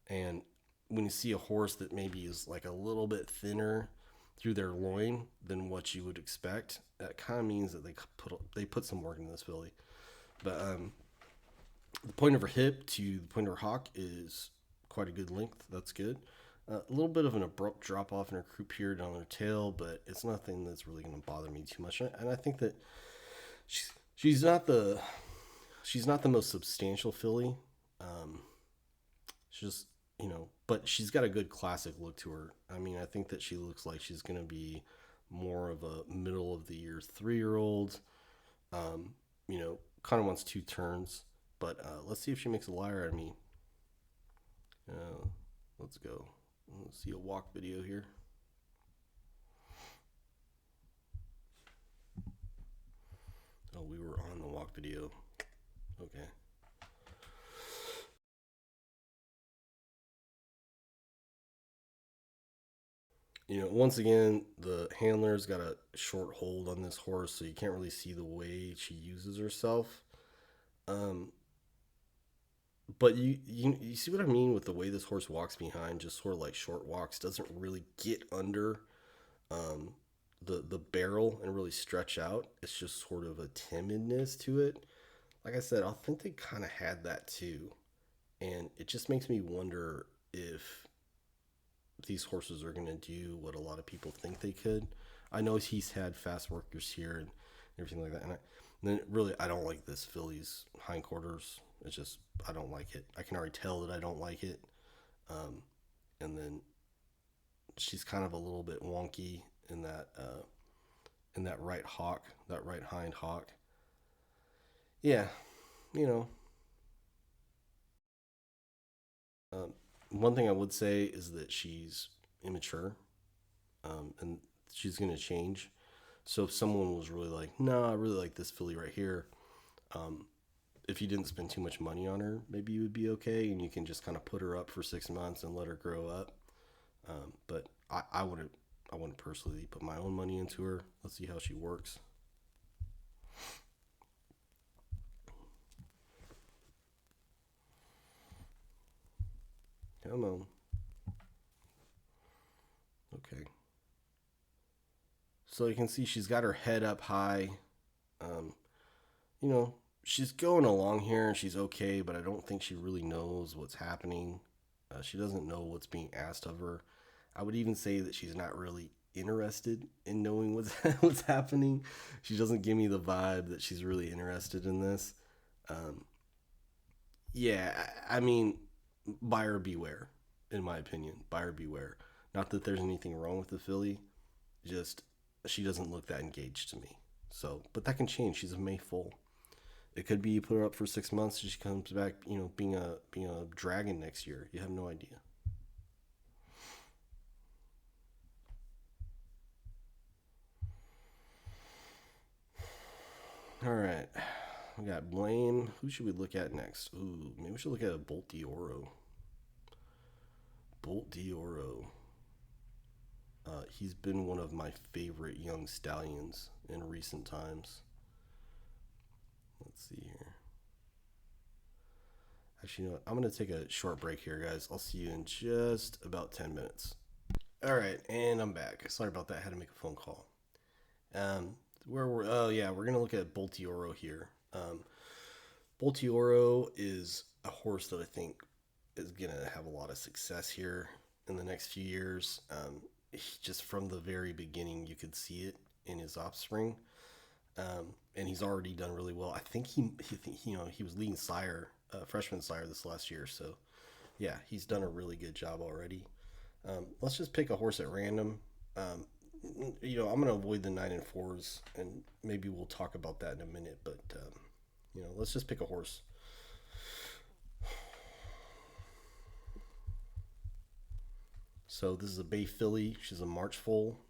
And when you see a horse that maybe is like a little bit thinner through their loin than what you would expect, that kind of means that they put some work into this filly. But the point of her hip to the point of her hock is quite a good length. That's good. A little bit of an abrupt drop off in her croup here down her tail, but it's nothing that's really going to bother me too much. And I think that she's she's not the she's not the most substantial filly. She's just, but she's got a good classic look to her. I mean, I think that she looks like she's going to be more of a middle of the year 3-year-old. Kind of wants 2 turns, but let's see if she makes a liar out of me. Let's go. Let's see a walk video here. Oh, we were on the walk video. Okay. Once again, the handler's got a short hold on this horse, so you can't really see the way she uses herself. Um, but you see what I mean with the way this horse walks behind, just sort of like short walks, doesn't really get under um, the barrel and really stretch out. It's just sort of a timidness to it. Like I said, I think they kind of had that too, and it just makes me wonder if these horses are going to do what a lot of people think they could. I know he's had fast workers here and everything like that, and then really I don't like this filly's hindquarters. It's just I don't like it. I can already tell that I don't like it. Um, and then she's kind of a little bit wonky in that right hock, that right hind hock. Yeah, you know. Um, One thing I would say is that she's immature, and she's gonna change. So if someone was really like, "No, I really like this filly right here," um, if you didn't spend too much money on her, maybe you would be okay, and you can just kind of put her up for 6 months and let her grow up. But I wouldn't personally put my own money into her. Let's see how she works. Come on. Okay. So you can see she's got her head up high. Um, you know, she's going along here and she's okay, but I don't think she really knows what's happening. She doesn't know what's being asked of her. I would even say that she's not really interested in knowing what's what's happening. She doesn't give me the vibe that she's really interested in this. Um, yeah, I mean, buyer beware, in my opinion. Buyer beware. Not that there's anything wrong with the filly, just she doesn't look that engaged to me. So, but that can change. She's a May foal. It could be you put her up for 6 months and she comes back, being a dragon next year. You have no idea. All right, we got Blame. Who should we look at next? Ooh, maybe we should look at a Bolt Dioro. Bolt Dioro. He's been one of my favorite young stallions in recent times. Let's see here. Actually, you know what? I'm going to take a short break here, guys. I'll see you in just about 10 minutes. All right, and I'm back. Sorry about that. I had to make a phone call. Oh yeah, we're going to look at Boltioro here. Boltioro is a horse that I think is going to have a lot of success here in the next few years. Just from the very beginning, you could see it in his offspring. And he's already done really well. I think he was leading sire, freshman sire this last year. So yeah, he's done a really good job already. Let's just pick a horse at random. I'm gonna avoid the 9 and 4s, and maybe we'll talk about that in a minute. But let's just pick a horse. So this is a Bay filly. She's a March foal.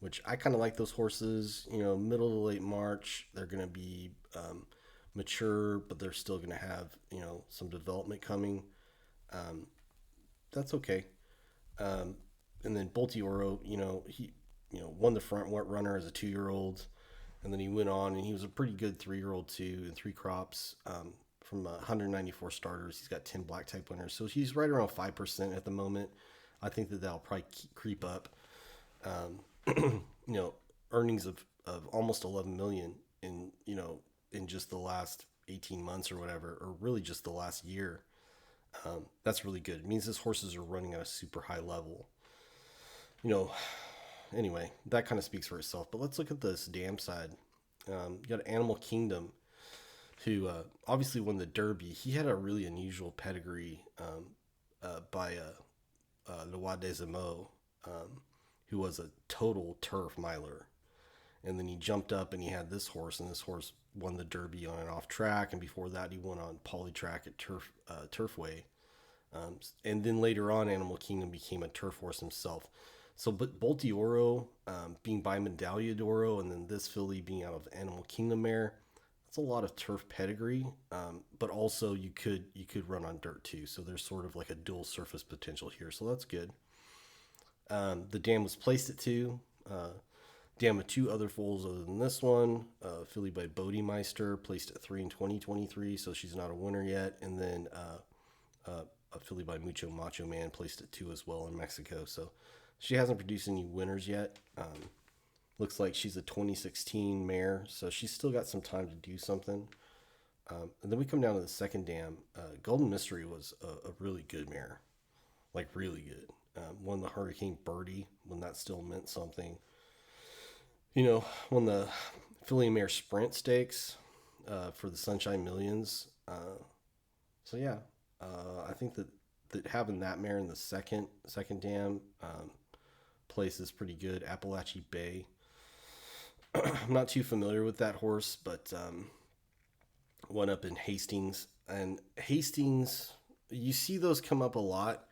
Which I kind of like those horses. Middle to late March, they're going to be mature, but they're still going to have, you know, some development coming. Um, that's okay. Um, and then Bolti Oro, you know, he, you know, won the front runner as a 2 year old, and then he went on and he was a pretty good 3 year old too in 3 crops. From 194 starters, he's got 10 black type winners, so he's right around 5% at the moment. I think that that'll probably creep up. You know, earnings of almost 11 million in, you know, in just the last 18 months or whatever, or really just the last year. That's really good. It means his horses are running at a super high level. You know, anyway, that kind of speaks for itself. But let's look at this dam side. You got Animal Kingdom, who obviously won the Derby. He had a really unusual pedigree by Loi des Amo, who was a total turf miler. And then he jumped up and he had this horse, and this horse won the Derby on and off track. And before that, he won on poly track at Turfway. And then later on, Animal Kingdom became a turf horse himself. So, but Bolti Oro being by Medaglia d'Oro, and then this filly being out of Animal Kingdom mare, that's a lot of turf pedigree. But also you could run on dirt too. So there's sort of like a dual surface potential here. So that's good. The dam was placed at 2. Dam with 2 other foals other than this one. Filly by Bodemeister placed at 3 in 2023, so she's not a winner yet. And then a filly by Mucho Macho Man placed at 2 as well in Mexico. So she hasn't produced any winners yet. Looks like she's a 2016 mare, so she's still got some time to do something. And then we come down to the second dam. Golden Mystery was a really good mare, like really good. Won the Hurricane Birdie when that still meant something. You know, won the Filly Mare Sprint Stakes for the Sunshine Millions. So yeah, I think that having that mare in the second dam place is pretty good. Appalachian Bay. I'm not too familiar with that horse, but went up in Hastings. And Hastings, you see those come up a lot.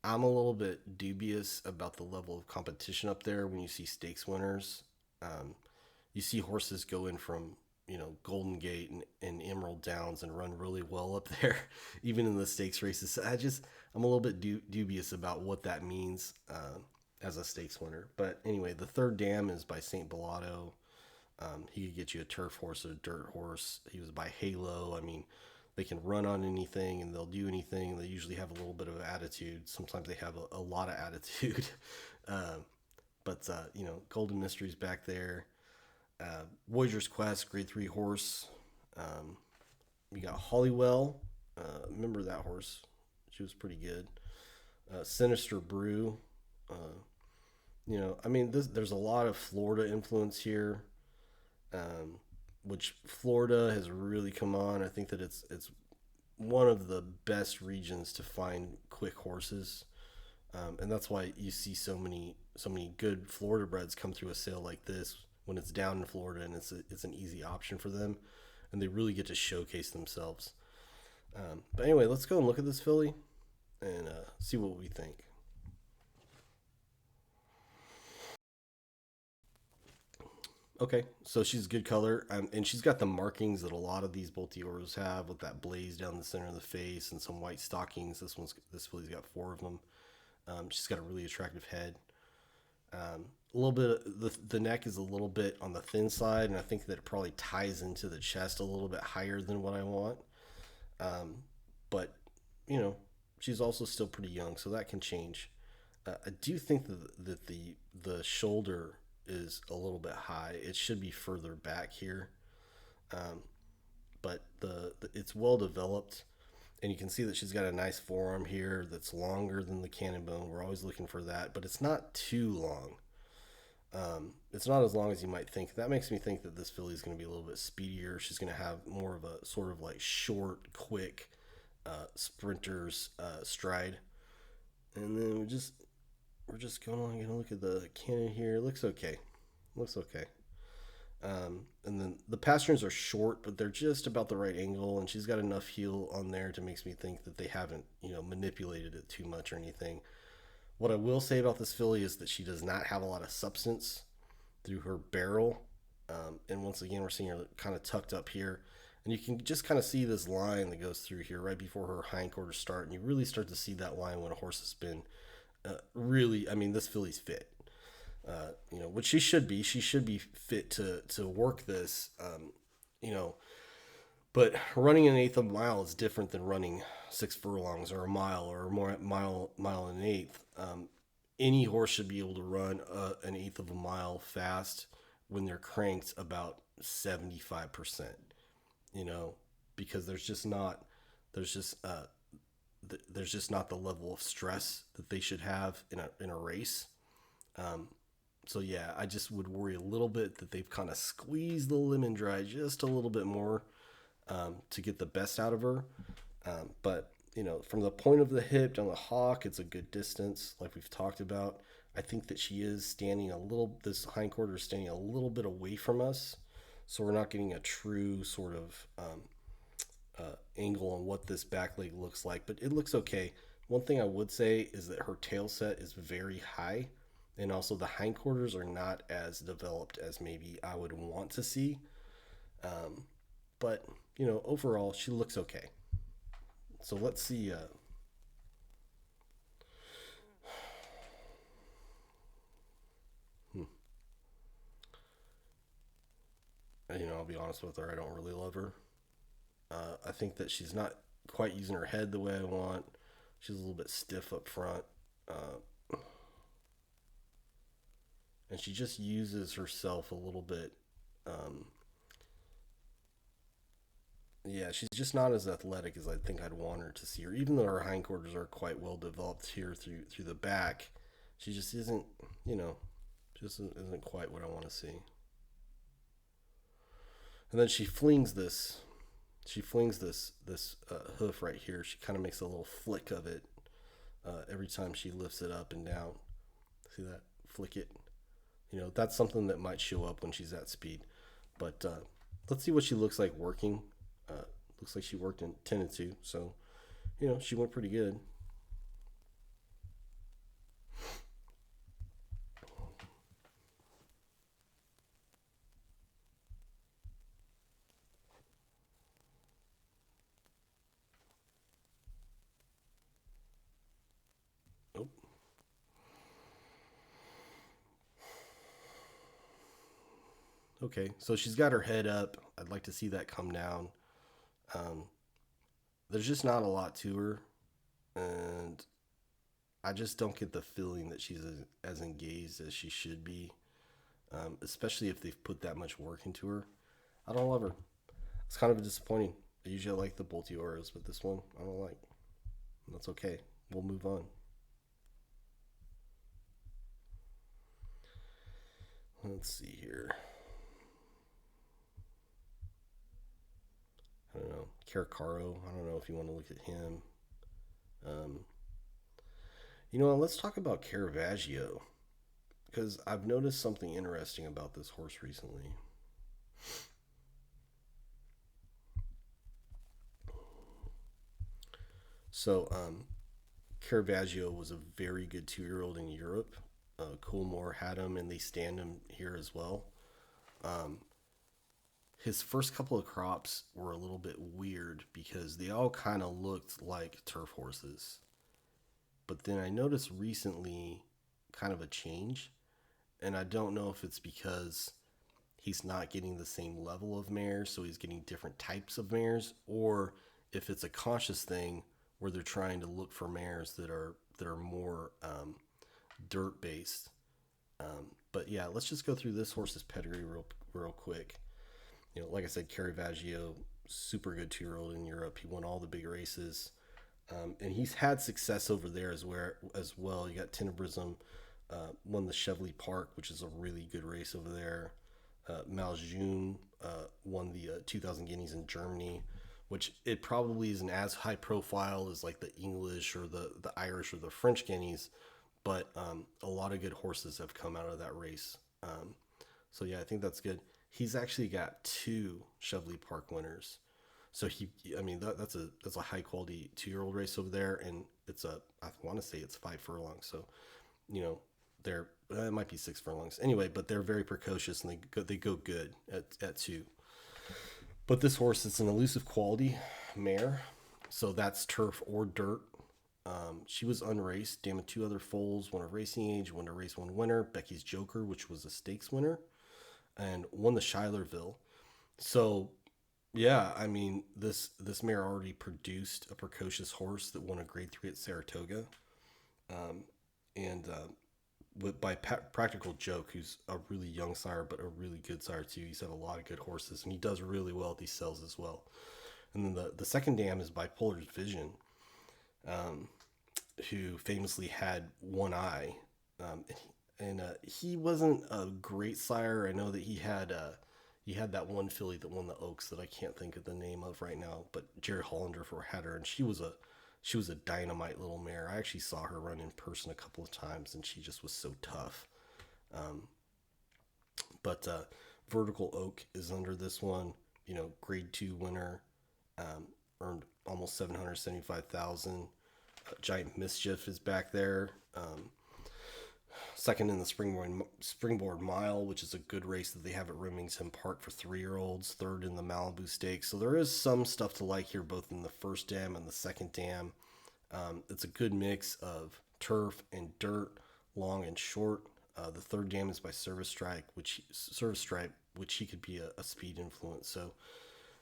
I'm a little bit dubious about the level of competition up there when you see stakes winners. You see horses go in from, you know, Golden Gate and Emerald Downs and run really well up there, even in the stakes races. I'm a little bit dubious about what that means as a stakes winner. But anyway, the third dam is by St. Bellotto. He could get you a turf horse or a dirt horse. He was by Halo. I mean, they can run on anything and they'll do anything. They usually have a little bit of attitude. Sometimes they have a lot of attitude. But you know, Golden Mystery's back there. Voyager's Quest, grade 3 horse. We got Hollywell. Remember that horse? She was pretty good. Sinister Brew. You know, I mean, there's a lot of Florida influence here, which Florida has really come on. I think that it's one of the best regions to find quick horses. And that's why you see so many good Florida breds come through a sale like this when it's down in Florida, and it's an easy option for them, and they really get to showcase themselves. But anyway, let's go and look at this filly and see what we think. Okay, so she's good color, and she's got the markings that a lot of these Boltioros have, with that blaze down the center of the face and some white stockings. This filly's got 4 of them. She's got a really attractive head. A little bit, the neck is a little bit on the thin side, and I think that it probably ties into the chest a little bit higher than what I want. But you know, she's also still pretty young, so that can change. I do think that the shoulder is a little bit high. It should be further back here, but it's well developed. And you can see that she's got a nice forearm here that's longer than the cannon bone. We're always looking for that, but it's not too long. It's not as long as you might think. That makes me think that this filly is going to be a little bit speedier. She's going to have more of a sort of like short, quick sprinter's stride. And then we're just going on. Going to look at the cannon here. It looks okay. And then the pasterns are short, but they're just about the right angle, and she's got enough heel on there to makes me think that they haven't, you know, manipulated it too much or anything. What I will say about this filly is that she does not have a lot of substance through her barrel. And once again, we're seeing her kind of tucked up here. And you can just kind of see this line that goes through here right before her hindquarters start, and you really start to see that line when a horse has been really. I mean, this filly's fit. Which she should be. She should be fit to work this. You know, but running an eighth of a mile is different than running 6 furlongs or a mile or more mile and an eighth. Any horse should be able to run an eighth of a mile fast when they're cranked about 75%. You know, because there's just there's just not the level of stress that they should have in a race. So yeah, I just would worry a little bit that they've kind of squeezed the lemon dry just a little bit more to get the best out of her. But from the point of the hip down the hock, it's a good distance, like we've talked about. I think that she is standing this hindquarter is standing a little bit away from us, so we're not getting a true sort of angle on what this back leg looks like, but it looks okay. One thing I would say is that her tail set is very high, and also the hindquarters are not as developed as maybe I would want to see. But overall, she looks okay. So let's see. I'll be honest with her. I don't really love her. I think that she's not quite using her head the way I want. She's a little bit stiff up front. And she just uses herself a little bit. Yeah, she's just not as athletic as I think I'd want her to see her. Even though her hindquarters are quite well developed here through the back, she just isn't, just isn't quite what I want to see. And then she flings this hoof right here. She kind of makes a little flick of it every time she lifts it up and down. See that? Flick it. That's something that might show up when she's at speed. But let's see what she looks like working. Looks like she worked in 10 and 2. So, she went pretty good. Oh. Okay, so she's got her head up. I'd like to see that come down. There's just not a lot to her, and I just don't get the feeling that she's as engaged as she should be, especially if they've put that much work into her. I don't love her. It's kind of disappointing. I usually like the Boltioras, but this one I don't like. That's okay. We'll move on. Let's see here. I don't know. Caracaro. I don't know if you want to look at him. Let's talk about Caravaggio, because I've noticed something interesting about this horse recently. So, Caravaggio was a very good 2-year-old in Europe. Coolmore had him, and they stand him here as well. His first couple of crops were a little bit weird because they all kind of looked like turf horses. But then I noticed recently kind of a change, and I don't know if it's because he's not getting the same level of mares, so he's getting different types of mares, or if it's a conscious thing where they're trying to look for mares that are more dirt based. But yeah, let's just go through this horse's pedigree real quick. Like I said, Caravaggio, super good 2-year-old in Europe. He won all the big races, and he's had success over there as well. You got Tenebrism, won the Chevrolet Park, which is a really good race over there. Maljoun won the 2000 Guineas in Germany, which it probably isn't as high profile as like the English or the Irish or the French Guineas, but a lot of good horses have come out of that race. So yeah, I think that's good. He's actually got 2 Chevrolet Park winners. So that's a high quality 2-year-old race over there, and I want to say it's 5 furlongs. So, it might be 6 furlongs anyway, but they're very precocious and they go good at 2. But this horse is an elusive quality mare, so that's turf or dirt. She was unraced, damn 2 other foals, won a racing age, won a race 1 winner, Becky's Joker, which was a stakes winner, and won the Schuylerville. So yeah, I mean this mare already produced a precocious horse that won a Grade 3 at Saratoga, and by Practical Joke, who's a really young sire but a really good sire too. He's had a lot of good horses, and he does really well at these sales as well. And then the second dam is Bipolar's Vision, who famously had one eye, and he wasn't a great sire. I know that he had that one filly that won the Oaks that I can't think of the name of right now, but Jerry Hollander had her, and she was a dynamite little mare. I actually saw her run in person a couple of times, and she just was so tough. But Vertical Oak is under this one. Grade 2 winner, earned almost 775,000. Giant Mischief is back there. Second in the Springboard Mile, which is a good race that they have at Remington Park for 3-year-olds. Third in the Malibu Stakes. So there is some stuff to like here, both in the first dam and the second dam. It's a good mix of turf and dirt, long and short. The third dam is by Service Stripe, which he could be a speed influence. So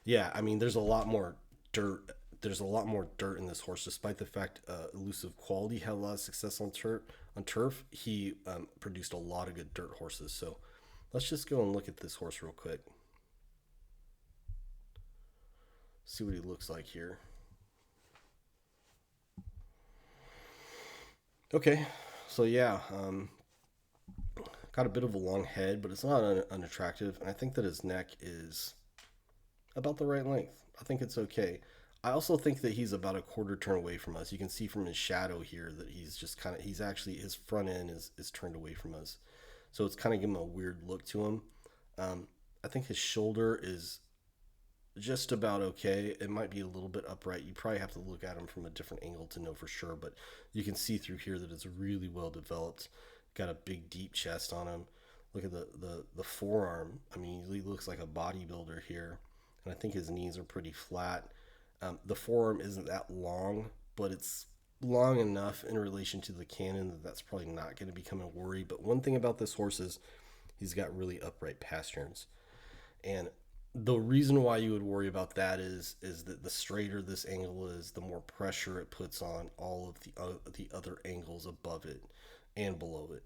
yeah, I mean, there's a lot more dirt. There's a lot more dirt in this horse, despite the fact Elusive Quality had a lot of success on turf. He produced a lot of good dirt horses. So let's just go and look at this horse real quick. See what he looks like here. Okay, so yeah, got a bit of a long head, but it's not unattractive. And I think that his neck is about the right length. I think it's okay. I also think that he's about a quarter turn away from us. You can see from his shadow here that he's just he's actually, his front end is turned away from us. So it's kind of giving him a weird look to him. I think his shoulder is just about okay. It might be a little bit upright. You probably have to look at him from a different angle to know for sure, but you can see through here that it's really well developed. Got a big deep chest on him. Look at the forearm. I mean, he looks like a bodybuilder here, and I think his knees are pretty flat. The forearm isn't that long, but it's long enough in relation to the cannon that's probably not going to become a worry. But one thing about this horse is he's got really upright pasterns, and the reason why you would worry about that is that the straighter this angle is, the more pressure it puts on all of the other angles above it and below it.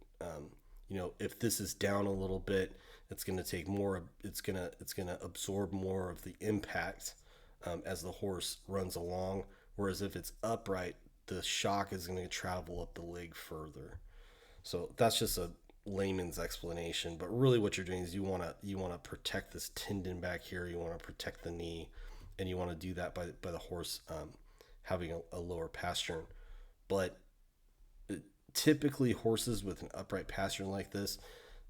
If this is down a little bit, it's going to take more. It's going to absorb more of the impact as the horse runs along. Whereas if it's upright, the shock is going to travel up the leg further. So that's just a layman's explanation, but really what you're doing is you want to protect this tendon back here. You want to protect the knee, and you want to do that by the horse having a lower pastern. But typically horses with an upright pastern like this,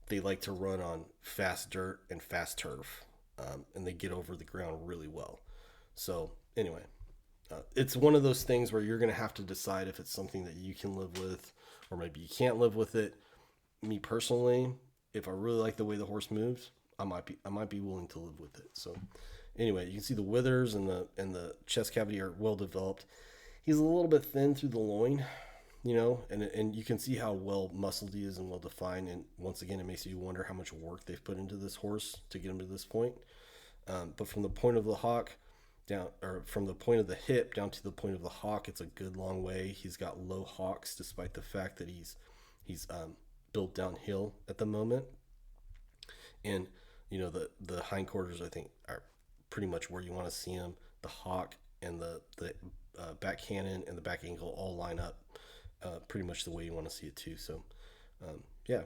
they like to run on fast dirt and fast turf, and they get over the ground really well. So anyway, it's one of those things where you're going to have to decide if it's something that you can live with, or maybe you can't live with it. Me personally, if I really like the way the horse moves, I might be willing to live with it. So anyway, you can see the withers and the chest cavity are well developed. He's a little bit thin through the loin, and you can see how well muscled he is and well defined. And once again, it makes you wonder how much work they've put into this horse to get him to this point. But from the point of the hock down, or from the point of the hip down to the point of the hock, it's a good long way. He's got low hocks, despite the fact that he's built downhill at the moment. And the hindquarters, I think, are pretty much where you want to see him. The hock and the back cannon and the back ankle all line up pretty much the way you want to see it too. So yeah,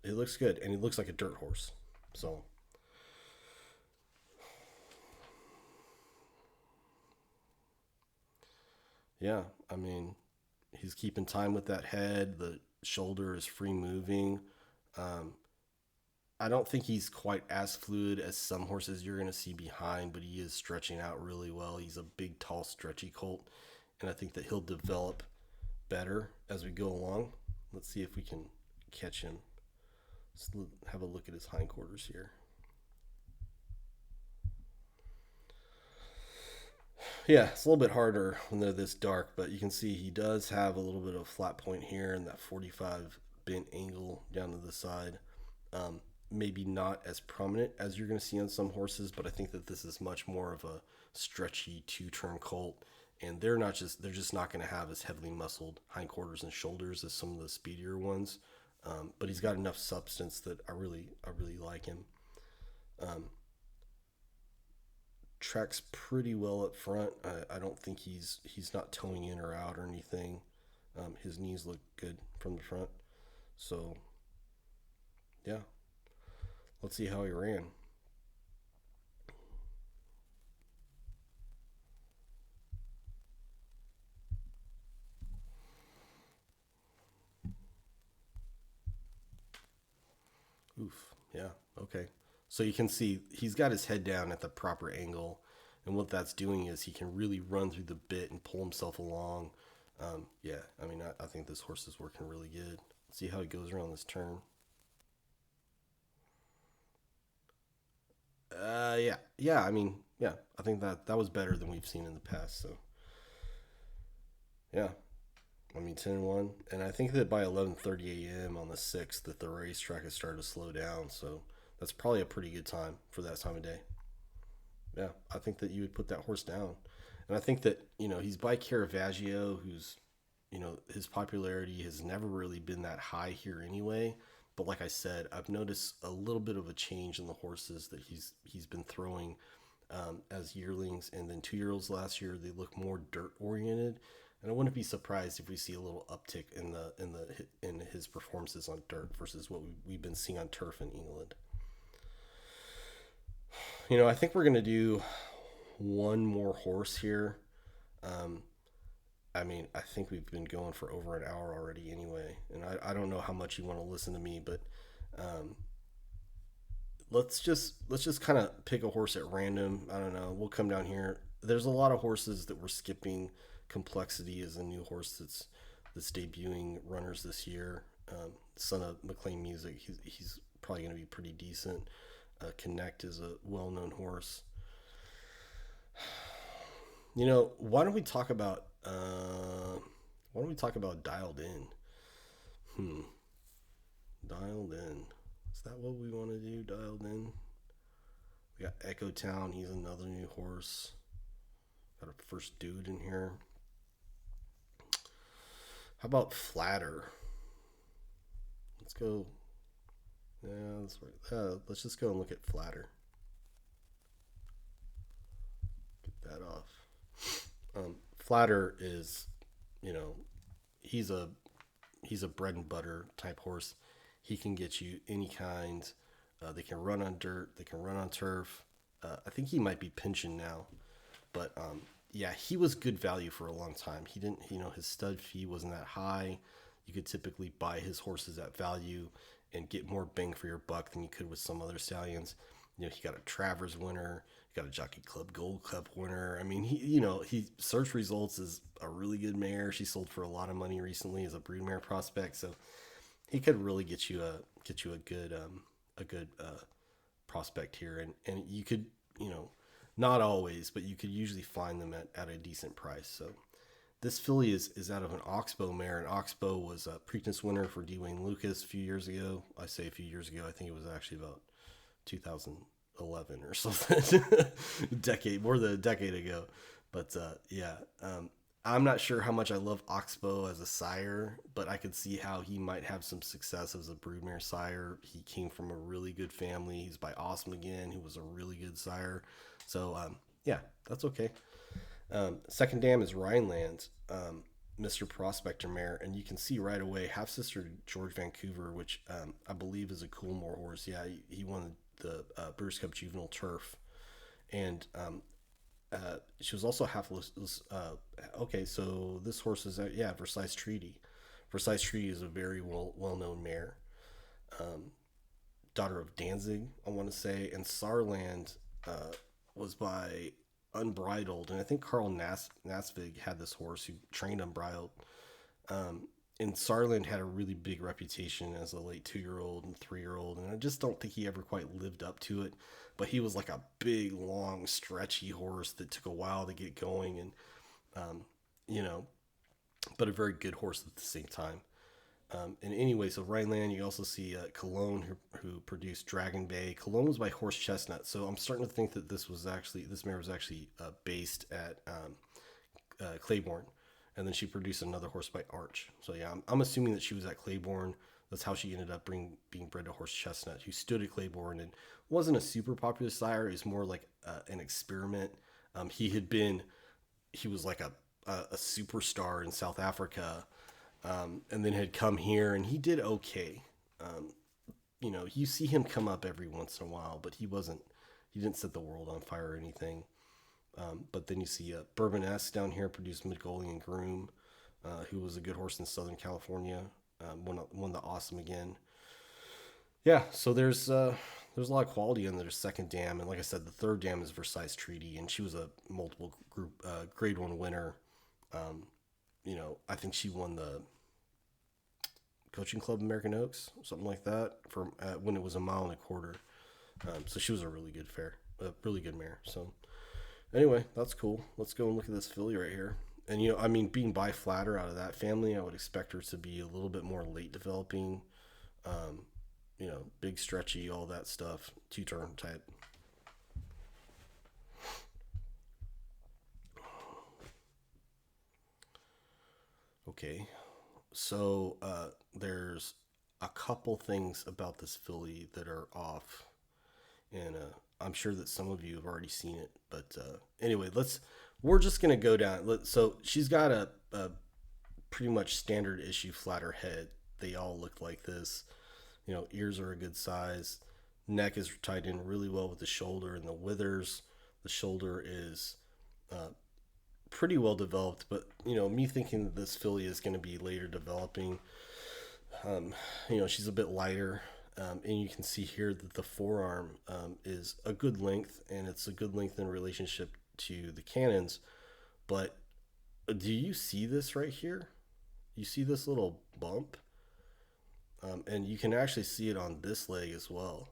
it looks good, and he looks like a dirt horse. So yeah, I mean, he's keeping time with that head. The shoulder is free moving. I don't think he's quite as fluid as some horses you're going to see behind, but he is stretching out really well. He's a big, tall, stretchy colt, and I think that he'll develop better as we go along. Let's see if we can catch him. Let's have a look at his hindquarters here. Yeah, it's a little bit harder when they're this dark, but you can see he does have a little bit of flat point here and that 45 bent angle down to the side. Um, Maybe not as prominent as you're going to see on some horses, but I think that this is much more of a stretchy two-turn colt, and they're just not going to have as heavily muscled hindquarters and shoulders as some of the speedier ones. But he's got enough substance that I really like him. Um, Tracks pretty well up front. I don't think he's not towing in or out or anything. His knees look good from the front. So yeah, let's see how he ran. Oof. Yeah. Okay. So you can see he's got his head down at the proper angle, and what that's doing is he can really run through the bit and pull himself along. Yeah. I mean, I think this horse is working really good. Let's see how he goes around this turn. Yeah. Yeah. I mean, yeah. I think that was better than we've seen in the past. So yeah. I mean, 10-1, and I think that by 11:30 a.m. on the 6th that the racetrack has started to slow down. So that's probably a pretty good time for that time of day. Yeah, I think that you would put that horse down, and I think that he's by Caravaggio, who's his popularity has never really been that high here anyway. But like I said, I've noticed a little bit of a change in the horses that he's been throwing as yearlings, and then 2 year olds last year they look more dirt oriented, and I wouldn't be surprised if we see a little uptick in his performances on dirt versus what we've been seeing on turf in England. I think we're gonna do one more horse here. Um, I mean, I think we've been going for over an hour already anyway, and I don't know how much you want to listen to me, but um, let's just kind of pick a horse at random. I don't know. We'll come down here. There's a lot of horses that we're skipping. Complexity is a new horse that's debuting runners this year. Son of McLean Music. He's probably going to be pretty decent. Connect is a well-known horse. Why don't we talk about dialed in? Hmm, dialed in. Is that what we want to do? Dialed in. We got Echo Town. He's another new horse. Got a first dude in here. How about Flatter? Let's go. Yeah, that's right. Let's just go and look at Flatter. Get that off. Flatter is, you know, he's a bread and butter type horse. He can get you any kind. They can run on dirt. They can run on turf. I think he might be pinching now, but yeah, he was good value for a long time. He didn't, his stud fee wasn't that high. You could typically buy his horses at value and get more bang for your buck than you could with some other stallions. He got a Travers winner, he got a Jockey Club Gold Cup winner. I mean, he search results is a really good mare. She sold for a lot of money recently as a broodmare prospect, so he could really get you a good prospect here, and you could not always, but you could usually find them at a decent price. So this filly is out of an Oxbow mare, and Oxbow was a Preakness winner for D. Wayne Lucas a few years ago. I say a few years ago. I think it was actually about 2011 or something, more than a decade ago. But yeah, I'm not sure how much I love Oxbow as a sire, but I could see how he might have some success as a broodmare sire. He came from a really good family. He's by Awesome Again, who was a really good sire. So yeah, that's okay. Second dam is Rhineland, Mr. Prospector mare, and you can see right away half sister George Vancouver, which I believe is a Coolmore horse. Yeah, he won the Brewers Cup Juvenile Turf, and she was also half. Okay, so this horse is Versailles Treaty. Versailles Treaty is a very well known mare, daughter of Danzig, I want to say, and Saarland was by Unbridled, and I think Carl Nasvig had this horse who trained Unbridled, and Sarland had a really big reputation as a late 2-year-old and 3-year-old, and I just don't think he ever quite lived up to it. But he was like a big, long, stretchy horse that took a while to get going, and um, you know, but a very good horse at the same time. And anyway, so Rhineland, you also see Cologne, who produced Dragon Bay. Cologne was by Horse Chestnut, so I'm starting to think that this mare was actually based at Claiborne, and then she produced another horse by Arch. So yeah, I'm assuming that she was at Claiborne. That's how she ended up being bred to Horse Chestnut, who stood at Claiborne and wasn't a super popular sire. He was more like an experiment. He was like a superstar in South Africa, and then had come here, and he did okay. Um, you see him come up every once in a while, but he didn't set the world on fire or anything. But then you see Bourbon S down here produced Mongolian Groom, who was a good horse in Southern California. Won the Awesome again. Yeah, so there's a lot of quality in their second dam, and like I said, the third dam is Versailles Treaty, and she was a multiple group Grade 1 winner. Um, I think she won the Coaching Club American Oaks, something like that, from when it was 1.25 miles. So she was a really good mare. So anyway, that's cool. Let's go and look at this filly right here. And being by flatter out of that family, I would expect her to be a little bit more late developing. Um, Big stretchy, all that stuff, 2-turn type. Okay, so there's a couple things about this filly that are off, and I'm sure that some of you have already seen it. But anyway, we're just gonna go down. So she's got a pretty much standard issue flatter head. They all look like this. Ears are a good size. Neck is tied in really well with the shoulder and the withers. The shoulder is pretty well developed, but me thinking that this filly is going to be later developing. She's a bit lighter, and you can see here that the forearm is a good length, and it's a good length in relationship to the cannons. But do you see this right here? You see this little bump? And you can actually see it on this leg as well.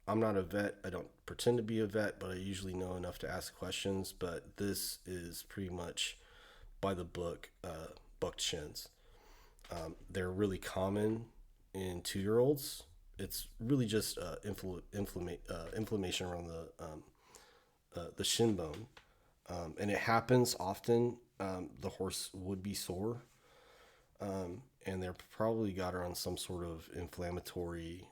I'm not a vet. I don't pretend to be a vet, but I usually know enough to ask questions. But this is pretty much by the book, bucked shins. They're really common in 2-year-olds. It's really just inflammation around the shin bone, and it happens often. The horse would be sore, and they're probably got her on some sort of inflammatory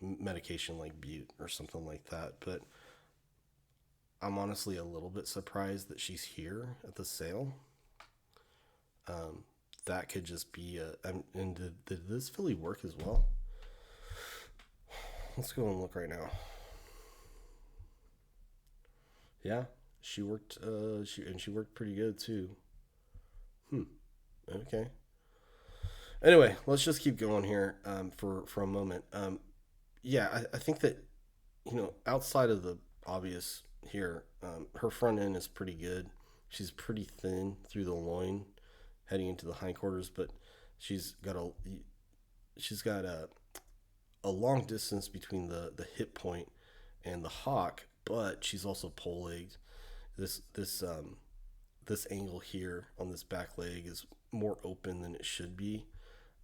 medication like Bute or something like that. But I'm honestly a little bit surprised that she's here at the sale. That could just be and did this filly work as well? Let's go and look right now. Yeah, she worked. She worked pretty good too. Okay. Anyway, let's just keep going here for a moment. Yeah, I think that outside of the obvious here, her front end is pretty good. She's pretty thin through the loin, heading into the hindquarters, but she's got a long distance between the hip point and the hock, but she's also pole legged. This angle here on this back leg is more open than it should be.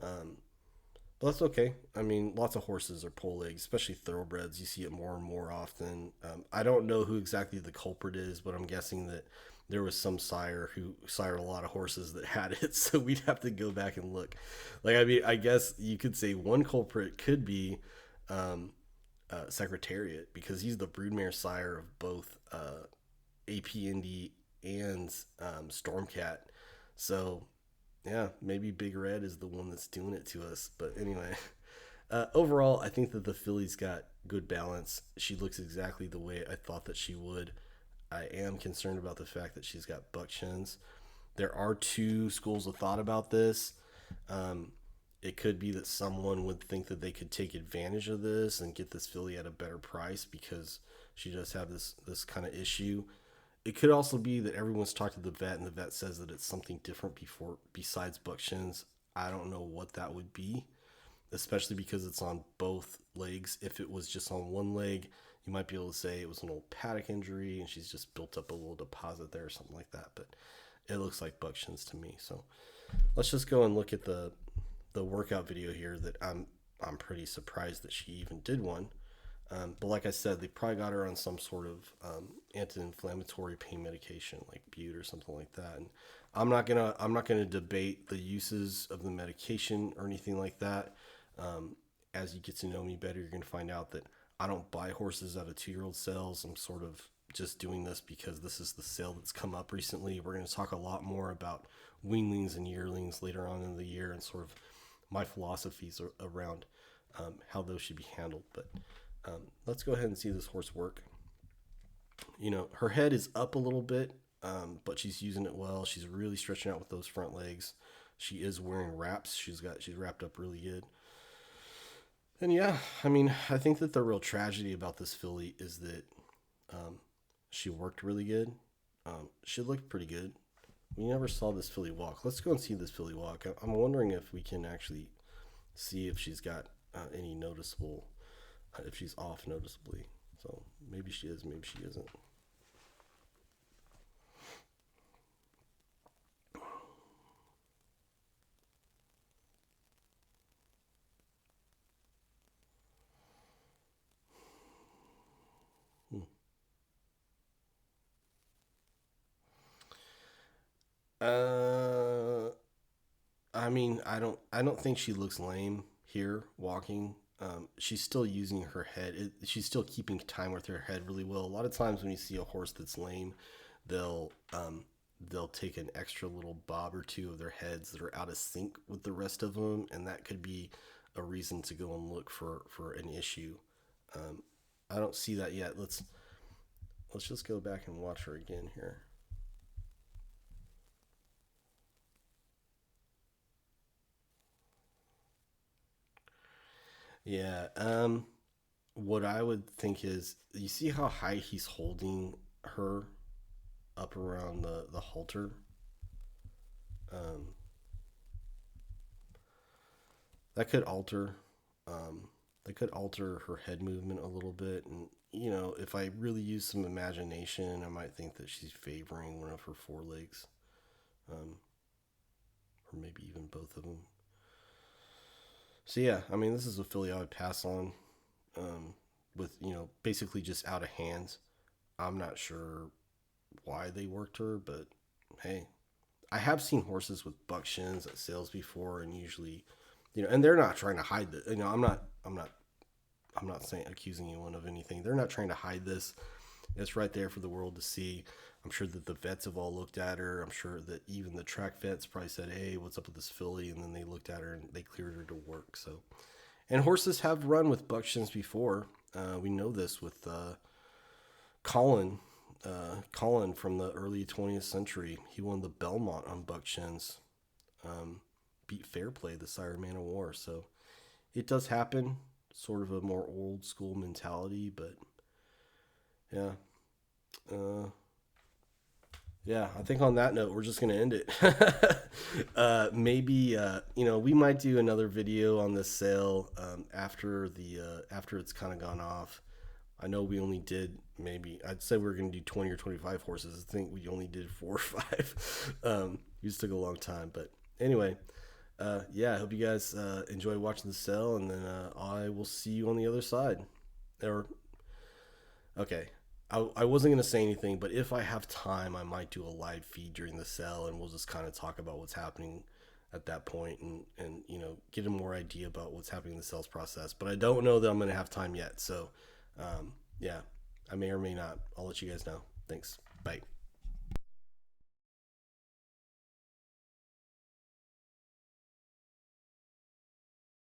But that's okay. I mean, lots of horses are pole legs, especially thoroughbreds. You see it more and more often. I don't know who exactly the culprit is, but I'm guessing that there was some sire who sired a lot of horses that had it. So we'd have to go back and look. I guess you could say one culprit could be Secretariat, because he's the broodmare sire of both AP Indy and Stormcat. So yeah, maybe Big Red is the one that's doing it to us. But anyway, overall, I think that the filly's got good balance. She looks exactly the way I thought that she would. I am concerned about the fact that she's got buck shins. There are two schools of thought about this. It could be that someone would think that they could take advantage of this and get this filly at a better price because she does have this kind of issue. it could also be that everyone's talked to the vet and the vet says that it's something different besides buck shins. I don't know what that would be, especially because it's on both legs. If it was just on one leg, you might be able to say it was an old paddock injury and she's just built up a little deposit there or something like that. But it looks like buck shins to me. So let's just go and look at the workout video here. That I'm pretty surprised that she even did one. But like I said, they probably got her on some sort of anti-inflammatory pain medication like Bute or something like that. And I'm not gonna debate the uses of the medication or anything like that. As you get to know me better, you're gonna find out that I don't buy horses out of 2-year-old sales. I'm sort of just doing this because this is the sale that's come up recently. We're going to talk a lot more about weanlings and yearlings later on in the year and sort of my philosophies around how those should be handled. But let's go ahead and see this horse work. You know, her head is up a little bit, but she's using it well. She's really stretching out with those front legs. She is wearing wraps. She's wrapped up really good. And yeah, I mean, I think that the real tragedy about this filly is that she worked really good. She looked pretty good. We never saw this filly walk. Let's go and see this filly walk. I'm wondering if we can actually see if she's got any noticeable, if she's off noticeably. So maybe she is, maybe she isn't. I mean, I don't think she looks lame here walking. She's still using her head. She's still keeping time with her head really well. A lot of times when you see a horse that's lame, they'll take an extra little bob or two of their heads that are out of sync with the rest of them, and that could be a reason to go and look for an issue. I don't see that yet. Let's just go back and watch her again here. Yeah. What I would think is, you see how high he's holding her up around the halter. Um, that could alter. That could alter her head movement a little bit, and you know, if I really use some imagination, I might think that she's favoring one of her forelegs, um, or maybe even both of them. So yeah, I mean, this is a filly I would pass on, with basically just out of hands. I'm not sure why they worked her, but hey, I have seen horses with buck shins at sales before, and usually, and they're not trying to hide that. I'm not saying accusing anyone of anything. They're not trying to hide this. It's right there for the world to see. I'm sure that the vets have all looked at her. I'm sure that even the track vets probably said, "Hey, what's up with this filly?" And then they looked at her and they cleared her to work. So, and horses have run with buck shins before. We know this with Colin. Colin from the early 20th century. He won the Belmont on buck shins. Beat Fairplay, the sire man of war. So it does happen. Sort of a more old school mentality, but yeah. Yeah, I think on that note, we're just going to end it. Maybe, we might do another video on this sale after it's kind of gone off. I know we only did I'd say we were going to do 20 or 25 horses. I think we only did 4 or 5. It just took a long time. But anyway, I hope you guys enjoy watching the sale, and then I will see you on the other side. Okay. I wasn't going to say anything, but if I have time, I might do a live feed during the sale, and we'll just kind of talk about what's happening at that point and get a more idea about what's happening in the sales process. But I don't know that I'm going to have time yet. So, I may or may not. I'll let you guys know. Thanks. Bye.